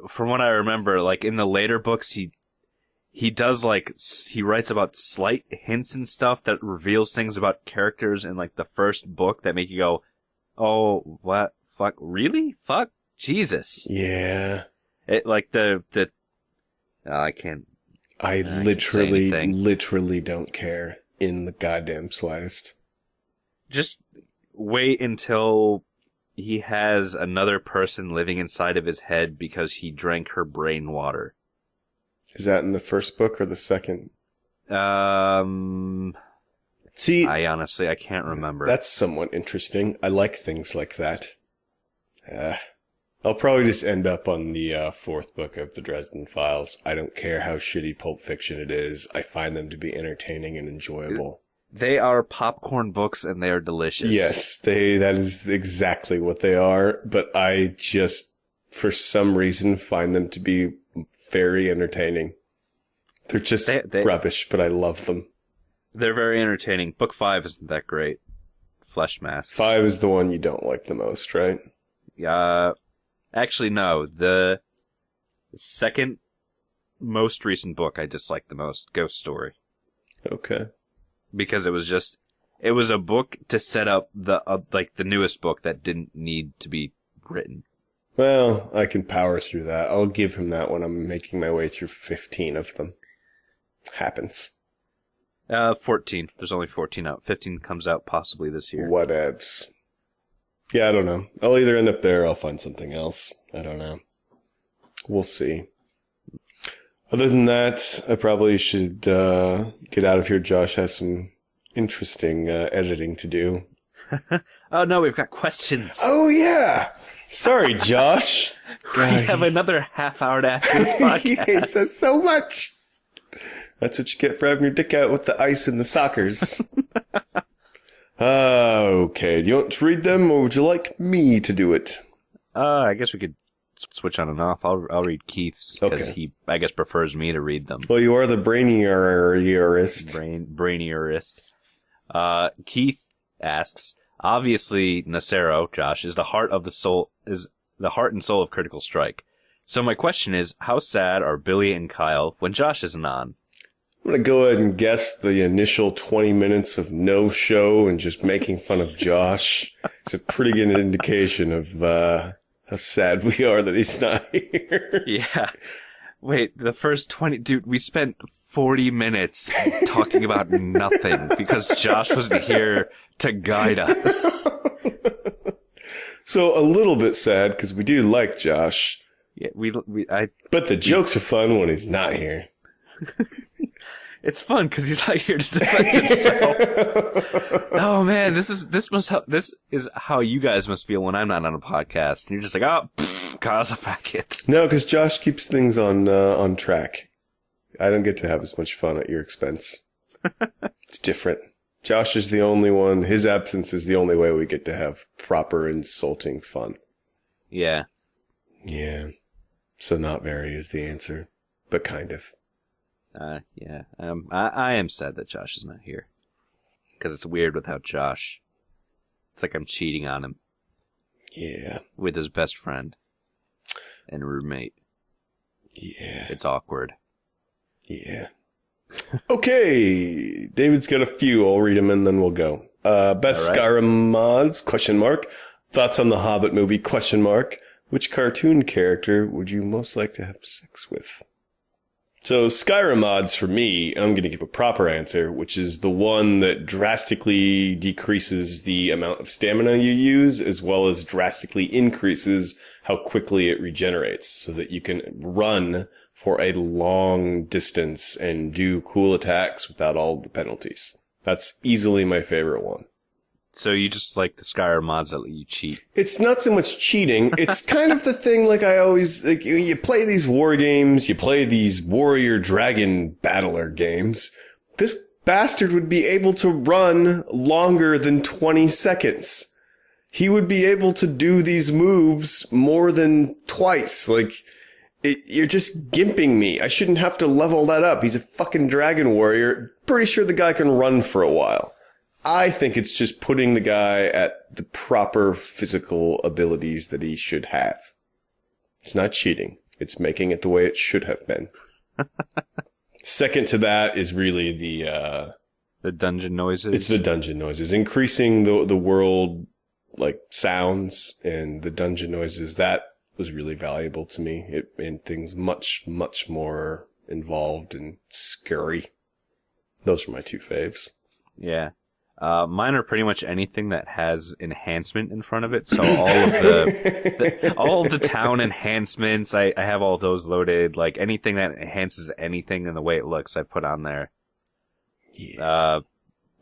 From what I remember, like in the later books, he does he writes about slight hints and stuff that reveals things about characters in like the first book that make you go, oh, what? Fuck, really? Fuck? Jesus. Yeah. It like I can't. I literally don't care in the goddamn slightest. Just wait until he has another person living inside of his head because he drank her brain water. Is that in the first book or the second? See, I can't remember. That's somewhat interesting. I like things like that. I'll probably just end up on the fourth book of the Dresden Files. I don't care how shitty Pulp Fiction it is. I find them to be entertaining and enjoyable. They are popcorn books, and they are delicious. Yes, that is exactly what they are. But I just, for some reason, find them to be very entertaining. They're just rubbish, but I love them. They're very entertaining. Book 5 isn't that great. Flesh Masks. 5 is the one you don't like the most, right? Actually, no. The second most recent book I disliked the most, Ghost Story. Okay. Because it was just It was a book to set up the newest book that didn't need to be written. Well, I can power through that. I'll give him that when I'm making my way through 15 of them. Happens. 14. There's only 14 out. 15 comes out possibly this year. Whatevs. Yeah, I don't know. I'll either end up there or I'll find something else. I don't know. We'll see. Other than that, I probably should get out of here. Josh has some interesting editing to do. Oh, no, we've got questions. Oh, yeah. Sorry, Josh. We have another half hour to after this podcast. He hates us so much. That's what you get for having your dick out with the ice and the sockers. Okay. Do you want to read them, or would you like me to do it? I guess we could switch on and off. I'll read Keith's, because he, I guess, prefers me to read them. Well, you are the brainierist. Brainierist. Keith asks, obviously, Nacero, Josh, is the heart and soul of Critical Strike. So my question is, how sad are Billy and Kyle when Josh isn't on? I'm going to go ahead and guess the initial 20 minutes of no show and just making fun of Josh. It's a pretty good indication of how sad we are that he's not here. Yeah. Wait, the first 20... Dude, we spent 40 minutes talking about nothing because Josh wasn't here to guide us. So a little bit sad because we do like Josh. Yeah, But the jokes are fun when he's not here. It's fun because he's not here to defend himself. Oh man, this is how you guys must feel when I'm not on a podcast. And you're just like, oh, Kyle's a faggot. No, because Josh keeps things on track. I don't get to have as much fun at your expense. It's different. Josh is the only one. His absence is the only way we get to have proper insulting fun. Yeah. Yeah. So not very is the answer, but kind of. Yeah. I am sad that Josh is not here. Because it's weird without Josh. It's like I'm cheating on him. Yeah. With his best friend. And roommate. Yeah. It's awkward. Yeah. Okay. David's got a few. I'll read them and then we'll go. Best right. Skyrim mods, ? Thoughts on the Hobbit movie, ? Which cartoon character would you most like to have sex with? So Skyrim mods for me, and I'm going to give a proper answer, which is the one that drastically decreases the amount of stamina you use, as well as drastically increases how quickly it regenerates, so that you can run for a long distance and do cool attacks without all the penalties. That's easily my favorite one. So you just like the Skyrim mods that let you cheat? It's not so much cheating. It's kind of the thing like I always... like you play these war games, you play these warrior dragon battler games. This bastard would be able to run longer than 20 seconds. He would be able to do these moves more than twice. Like, you're just gimping me. I shouldn't have to level that up. He's a fucking dragon warrior. Pretty sure the guy can run for a while. I think it's just putting the guy at the proper physical abilities that he should have. It's not cheating. It's making it the way it should have been. Second to that is really the dungeon noises. It's the dungeon noises. Increasing the world, like, sounds and the dungeon noises. That was really valuable to me. It made things much, much more involved and scary. Those are my two faves. Yeah. Mine are pretty much anything that has enhancement in front of it. So all of all of the town enhancements, I have all those loaded. Like anything that enhances anything in the way it looks, I put on there. Yeah.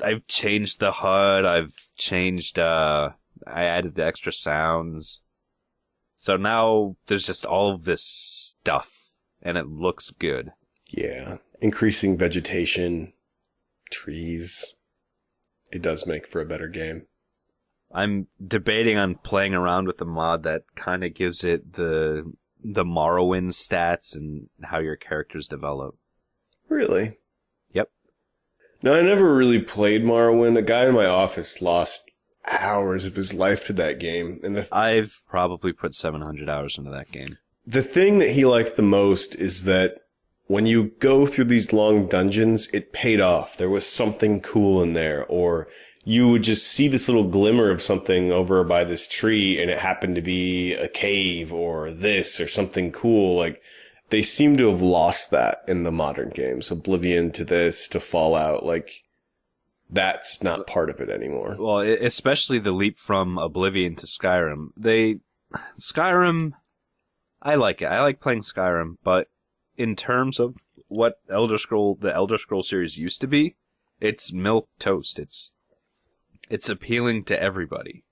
I've changed the HUD. I've changed, I added the extra sounds. So now there's just all of this stuff and it looks good. Yeah. Increasing vegetation, trees. It does make for a better game. I'm debating on playing around with the mod that kind of gives it the Morrowind stats and how your characters develop. Really? Yep. No, I never really played Morrowind. A guy in my office lost hours of his life to that game. And I've probably put 700 hours into that game. The thing that he liked the most is that when you go through these long dungeons, it paid off. There was something cool in there, or you would just see this little glimmer of something over by this tree, and it happened to be a cave or this or something cool. Like, they seem to have lost that in the modern games. Oblivion to this, to Fallout, like, that's not part of it anymore. Well, especially the leap from Oblivion to Skyrim. Skyrim, I like it. I like playing Skyrim, but in terms of what the Elder Scroll series used to be, it's milk toast. It's appealing to everybody.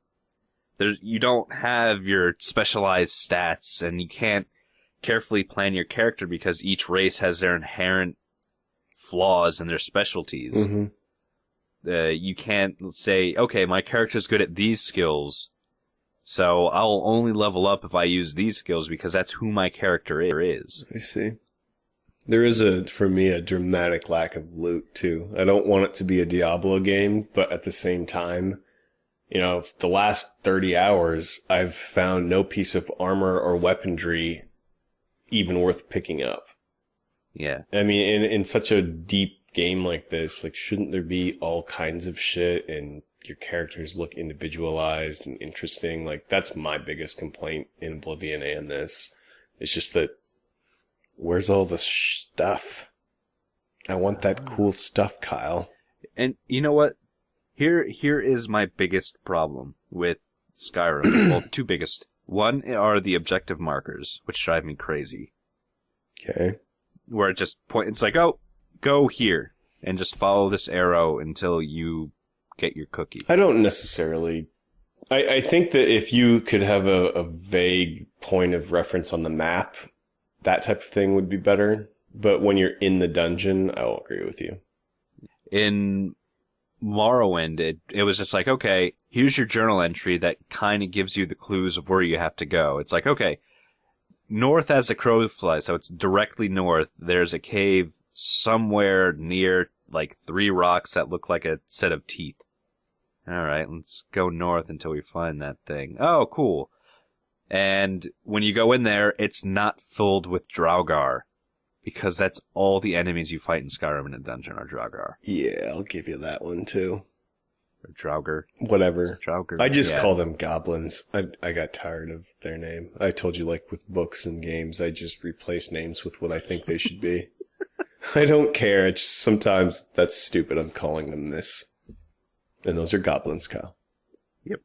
You don't have your specialized stats, and you can't carefully plan your character because each race has their inherent flaws and their specialties. Mm-hmm. You can't say, okay, my character's good at these skills, so I'll only level up if I use these skills because that's who my character is. I see. There is, for me, a dramatic lack of loot, too. I don't want it to be a Diablo game, but at the same time, the last 30 hours, I've found no piece of armor or weaponry even worth picking up. Yeah. I mean, in such a deep game like this, like, shouldn't there be all kinds of shit and your characters look individualized and interesting? Like, that's my biggest complaint in Oblivion and this. It's just that, where's all the stuff? I want that cool stuff, Kyle. And you know what? Here is my biggest problem with Skyrim. Well, two biggest. One are the objective markers, which drive me crazy. Okay. Where it just it's like, oh, go here, and just follow this arrow until you get your cookie. I don't necessarily. I think that if you could have a vague point of reference on the map, that type of thing would be better. But when you're in the dungeon, I'll agree with you. In Morrowind, it was just like, okay, here's your journal entry that kind of gives you the clues of where you have to go. It's like, okay, north as the crow flies, so it's directly north. There's a cave somewhere near, like, 3 rocks that look like a set of teeth. All right, let's go north until we find that thing. Oh, cool. And when you go in there, it's not filled with Draugr, because that's all the enemies you fight in Skyrim in a dungeon are Draugr. Yeah, I'll give you that one, too. Or Draugr. Whatever. Draugr. I just call them goblins. I got tired of their name. I told you, like, with books and games, I just replace names with what I think they should be. I don't care. It's just, sometimes that's stupid. I'm calling them this. And those are goblins, Kyle. Yep.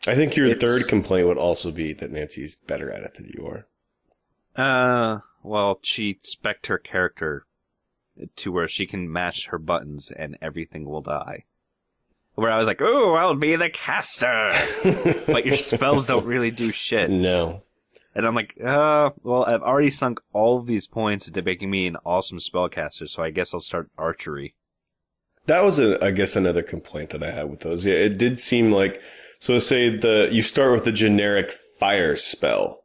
I think your third complaint would also be that Nancy's better at it than you are. Well, she spec'd her character to where she can match her buttons and everything will die. Where I was like, ooh, I'll be the caster! But your spells don't really do shit. No. And I'm like, well, I've already sunk all of these points into making me an awesome spellcaster, so I guess I'll start archery. That was, I guess, another complaint that I had with those. Yeah, it did seem like, so say you start with the generic fire spell.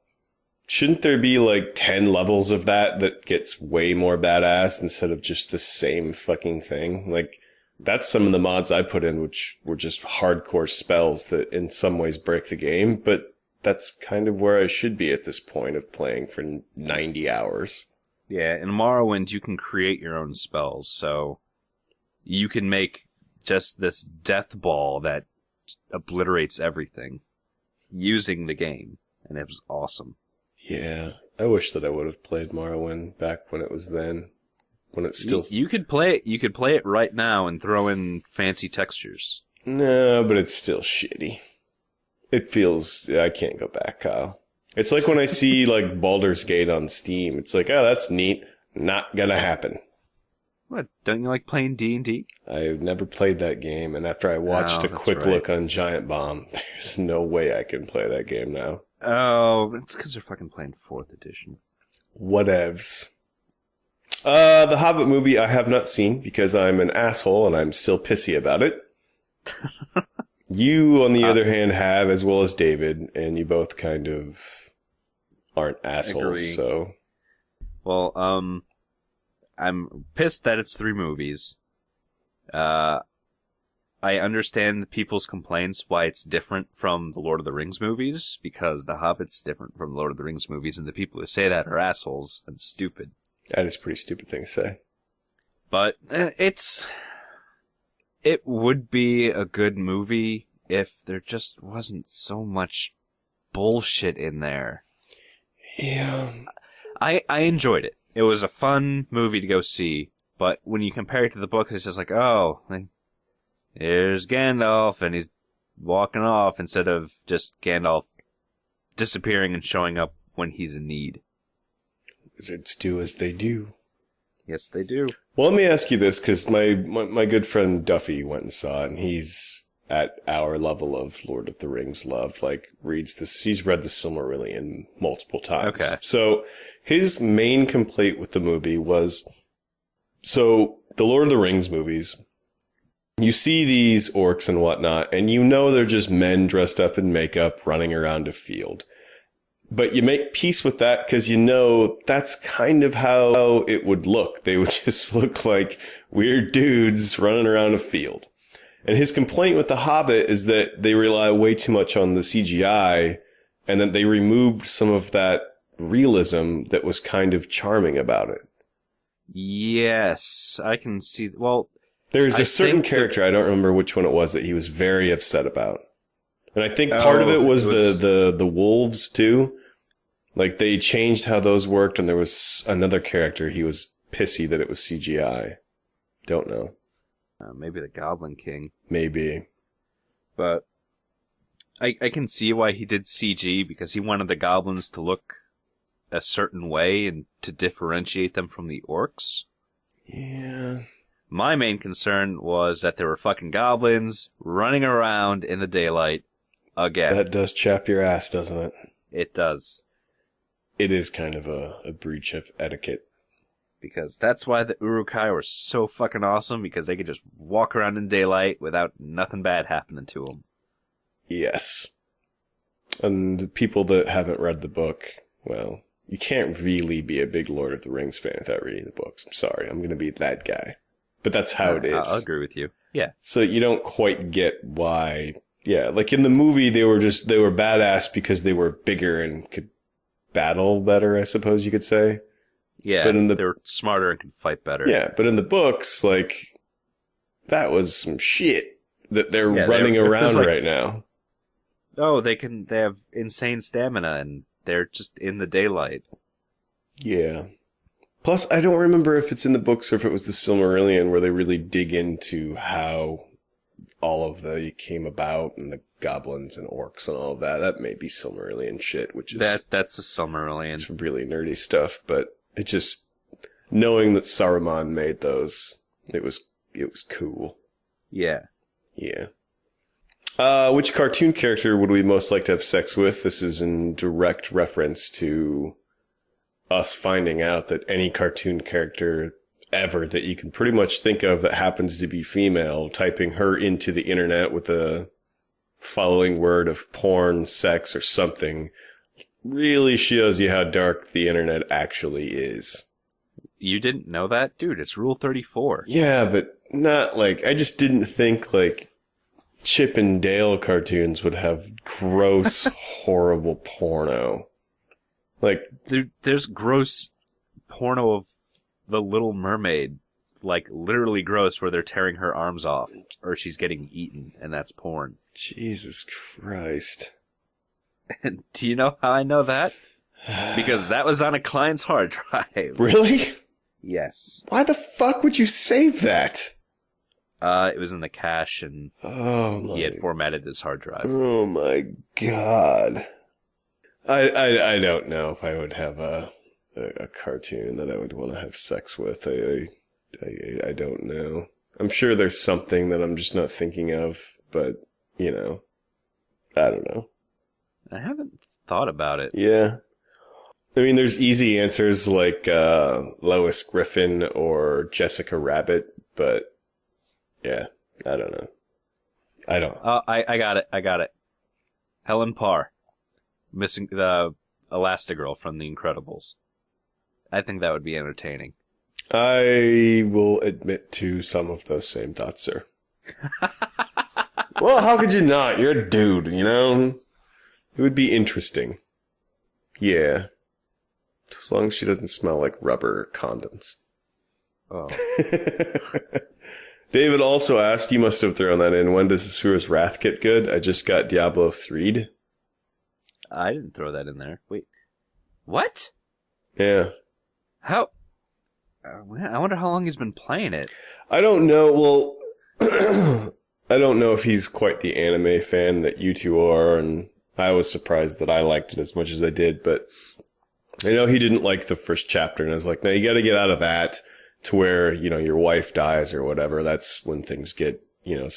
Shouldn't there be like 10 levels of that gets way more badass instead of just the same fucking thing? Like, that's some of the mods I put in, which were just hardcore spells that in some ways break the game, but that's kind of where I should be at this point of playing for 90 hours. Yeah, in Morrowind, you can create your own spells, so you can make just this death ball that obliterates everything using the game, and it was awesome. Yeah, I wish that I would have played Morrowind back when it was then. When it's still... You could play it. You could play it right now and throw in fancy textures. No, but it's still shitty. It feels... I can't go back, Kyle. It's like when I see, like, Baldur's Gate on Steam. It's like, oh, that's neat. Not gonna happen. What? Don't you like playing D&D? I've never played that game, and after I watched a quick look on Giant Bomb, there's no way I can play that game now. Oh, it's because they're fucking playing 4th edition. Whatevs. The Hobbit movie I have not seen because I'm an asshole and I'm still pissy about it. You, on the other hand, have, as well as David, and you both kind of aren't assholes, agree. So... Well, I'm pissed that it's 3 movies. I understand the people's complaints why it's different from the Lord of the Rings movies, because The Hobbit's different from the Lord of the Rings movies, and the people who say that are assholes and stupid. That is a pretty stupid thing to say. But it It would be a good movie if there just wasn't so much bullshit in there. Yeah. I enjoyed it. It was a fun movie to go see, but when you compare it to the books, it's just like, oh, like, here's Gandalf, and he's walking off instead of just Gandalf disappearing and showing up when he's in need. Wizards do as they do. Yes, they do. Well, let me ask you this, because my good friend Duffy went and saw it, and he's at our level of Lord of the Rings love, like, he's read the Silmarillion multiple times. Okay. So, his main complaint with the movie was, so, the Lord of the Rings movies, you see these orcs and whatnot, and you know they're just men dressed up in makeup running around a field. But you make peace with that because you know that's kind of how it would look. They would just look like weird dudes running around a field. And his complaint with The Hobbit is that they rely way too much on the CGI and that they removed some of that realism that was kind of charming about it. Yes, I can see. Well, there's a certain character, I don't remember which one it was, that he was very upset about. And I think part of it was the wolves too. Like they changed how those worked, and there was another character he was pissy that it was CGI. Don't know. Maybe the Goblin King. Maybe. But I can see why he did CG, because he wanted the goblins to look a certain way and to differentiate them from the orcs. Yeah. My main concern was that there were fucking goblins running around in the daylight again. That does chap your ass, doesn't it? It does. It is kind of a breach of etiquette. Because that's why the Uruk-hai were so fucking awesome, because they could just walk around in daylight without nothing bad happening to them. Yes. And the people that haven't read the book, well, you can't really be a big Lord of the Rings fan without reading the books. I'm sorry, I'm going to be that guy. But that's how it is. I'll agree with you. Yeah. So you don't quite get why. Yeah, like in the movie, they were badass because they were bigger and could battle better, I suppose you could say. Yeah, but they were smarter and could fight better. Yeah, but in the books, like, that was some shit that they're running around right now. Oh, they have insane stamina, and they're just in the daylight. Yeah. Plus, I don't remember if it's in the books or if it was the Silmarillion where they really dig into how all of the came about and the goblins and orcs and all of that. That may be Silmarillion shit, which is... That's a Silmarillion. It's really nerdy stuff, but it just... Knowing that Saruman made those, it was cool. Yeah. Yeah. Which cartoon character would we most like to have sex with? This is in direct reference to us finding out that any cartoon character ever that you can pretty much think of that happens to be female, typing her into the internet with a following word of porn, sex, or something, really shows you how dark the internet actually is. You didn't know that? Dude, it's Rule 34. Yeah, but not like... I just didn't think, like, Chip and Dale cartoons would have gross, horrible porno. Like... There's gross porno of The Little Mermaid. Like, literally gross, where they're tearing her arms off. Or she's getting eaten, and that's porn. Jesus Christ. And do you know how I know that? Because that was on a client's hard drive. Really? Yes. Why the fuck would you save that? It was in the cache, and he had formatted his hard drive. Oh my god. I don't know if I would have a cartoon that I would want to have sex with. I don't know. I'm sure there's something that I'm just not thinking of, but, you know, I don't know. I haven't thought about it. Yeah. I mean, there's easy answers like Lois Griffin or Jessica Rabbit, but yeah, I don't know. I don't. I got it. Helen Parr, missing the Elastigirl from The Incredibles. I think that would be entertaining. I will admit to some of those same thoughts, sir. Well, how could you not? You're a dude, you know? It would be interesting. Yeah. As long as she doesn't smell like rubber condoms. Oh. David also asked, you must have thrown that in, when does Asura's Wrath get good? I just got Diablo 3'd. I didn't throw that in there. Wait. What? Yeah. How? I wonder how long he's been playing it. I don't know. Well, I don't know if he's quite the anime fan that you two are, and I was surprised that I liked it as much as I did, but I know he didn't like the first chapter, and I was like, no, you got to get out of that to where, you know, your wife dies or whatever. That's when things get, you know,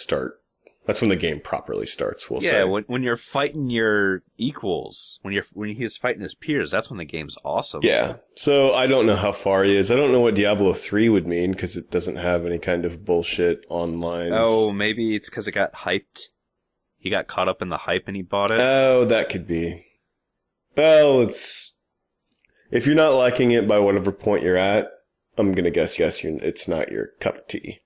that's when the game properly starts, we'll say. Yeah, when you're fighting your equals, when he's fighting his peers, that's when the game's awesome. Yeah. So I don't know how far he is. I don't know what Diablo 3 would mean because it doesn't have any kind of bullshit online. Oh, maybe it's because it got hyped. He got caught up in the hype and he bought it. Oh, that could be. Well, if you're not liking it by whatever point you're at, I'm going to guess it's not your cup of tea.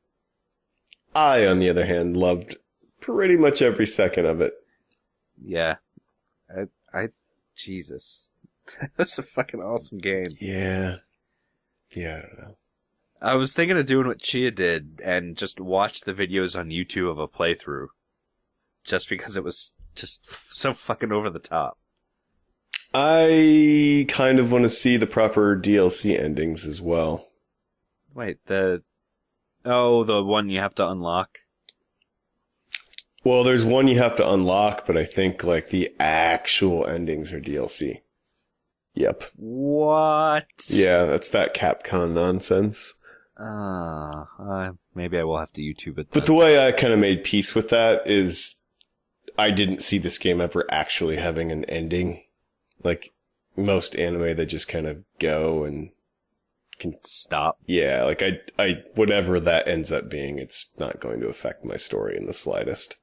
I, on the other hand, loved pretty much every second of it. Yeah. Jesus. That's a fucking awesome game. Yeah. Yeah, I don't know. I was thinking of doing what Chia did and just watch the videos on YouTube of a playthrough. Just because it was just so fucking over the top. I kind of want to see the proper DLC endings as well. Wait, the one you have to unlock? Well, there's one you have to unlock, but I think like the actual endings are DLC. Yep. What? Yeah, that's that Capcom nonsense. Maybe I will have to YouTube it then. But the way I kind of made peace with that is I didn't see this game ever actually having an ending. Like most anime, they just kind of go and can stop. Yeah, like I whatever that ends up being, it's not going to affect my story in the slightest.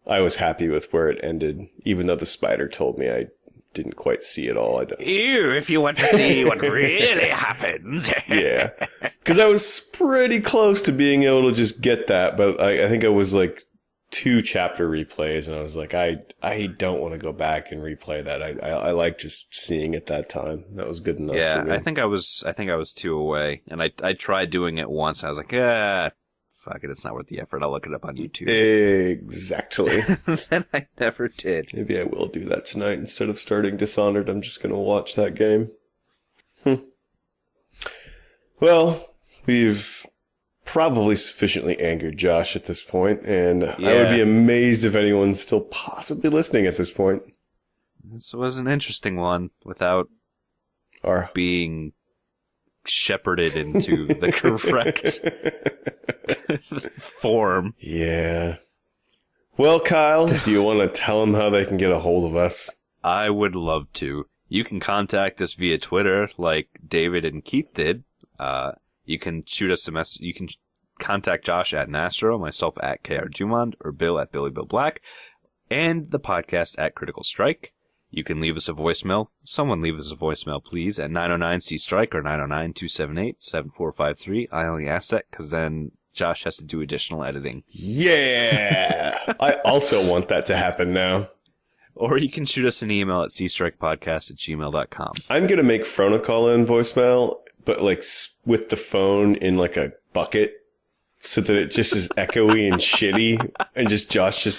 I was happy with where it ended, even though the spider told me I didn't quite see it all. Ew, if you want to see what really happens. Yeah, because I was pretty close to being able to just get that, but I think I was like 2 chapter replays, and I was like, I don't want to go back and replay that. I like just seeing it that time. That was good enough. Yeah, for me. I think I was 2 away, and I tried doing it once. I was like, fuck it, it's not worth the effort. I'll look it up on YouTube. Exactly. Then I never did. Maybe I will do that tonight instead of starting Dishonored. I'm just gonna watch that game. Well, we've probably sufficiently angered Josh at this point, and I would be amazed if anyone's still possibly listening at this point. This was an interesting one without being shepherded into the correct form. Yeah. Well, Kyle, do you want to tell them how they can get a hold of us? I would love to. You can contact us via Twitter like David and Keith did. You can shoot us a message. You can contact Josh at Nastro, myself at KR Jumond, or Bill at Billy Bill Black, and the podcast at Critical Strike. You can leave us a voicemail. Someone leave us a voicemail, please, at 909-C-STRIKE or 909-278-7453. I only ask that because then Josh has to do additional editing. Yeah! I also want that to happen now. Or you can shoot us an email at cstrikepodcast@gmail.com. I'm going to make Frona call in voicemail, but like with the phone in like a bucket, so that it just is echoey and shitty, and just Josh you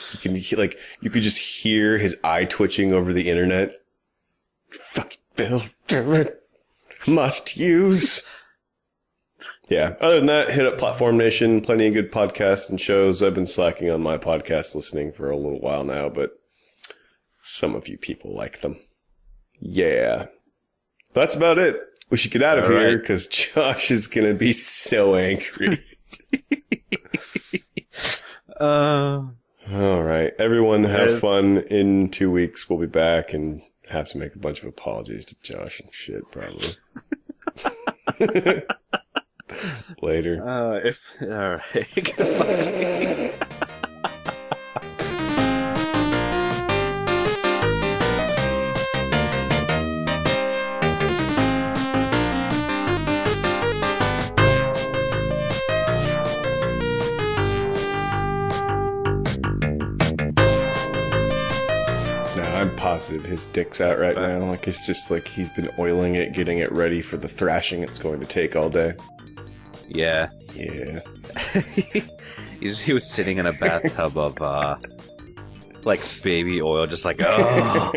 could just hear his eye twitching over the internet. Fuck Bill, damn it. Must use. Yeah. Other than that, hit up Platform Nation. Plenty of good podcasts and shows. I've been slacking on my podcast listening for a little while now, but some of you people like them. Yeah. That's about it. We should get out of here because Josh is going to be so angry. All right. Everyone have fun. In 2 weeks, we'll be back and have to make a bunch of apologies to Josh and shit, probably. Later. All right. Goodbye. I'm positive his dick's out right now. Like, it's just like he's been oiling it, getting it ready for the thrashing it's going to take all day. Yeah. Yeah. He was sitting in a bathtub of, like, baby oil, just like, oh,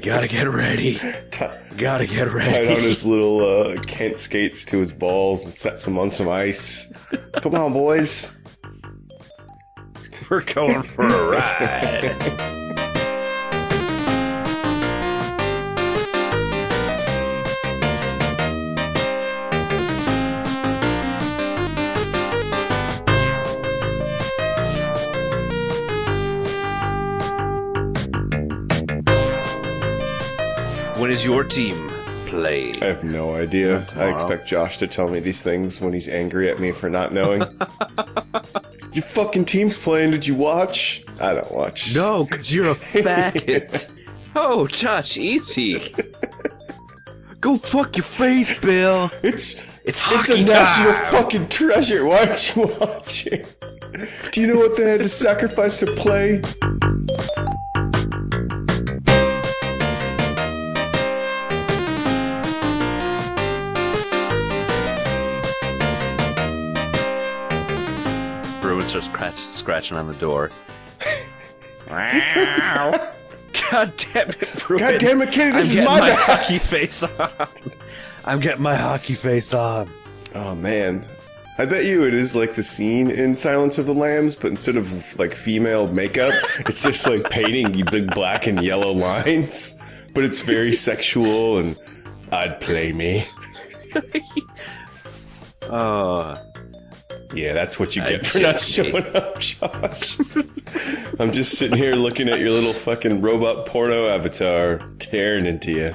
gotta get ready. Gotta get ready. Tied on his little Kent skates to his balls and sets him on some ice. Come on, boys. We're going for a ride. When is your team playing? I have no idea. I expect Josh to tell me these things when he's angry at me for not knowing. Your fucking team's playing. Did you watch? I don't watch. No, because you're a faggot. Oh, Josh, easy. Go fuck your face, Bill. It's hockey a national time. fucking treasure. Why aren't you watching? Do you know what they had to sacrifice to play? Bruin starts scratching on the door. Wow. God damn it, Bruin. God damn it, Kenny, this is I'm my getting my bad. hockey face on. I'm getting my hockey face on. Oh, man. I bet you it is like the scene in Silence of the Lambs, but instead of like female makeup, it's just like painting big black and yellow lines. But it's very sexual and I'd play me. Oh. Yeah, that's what you get for not showing up, Josh. I'm just sitting here looking at your little fucking robot porno avatar tearing into you.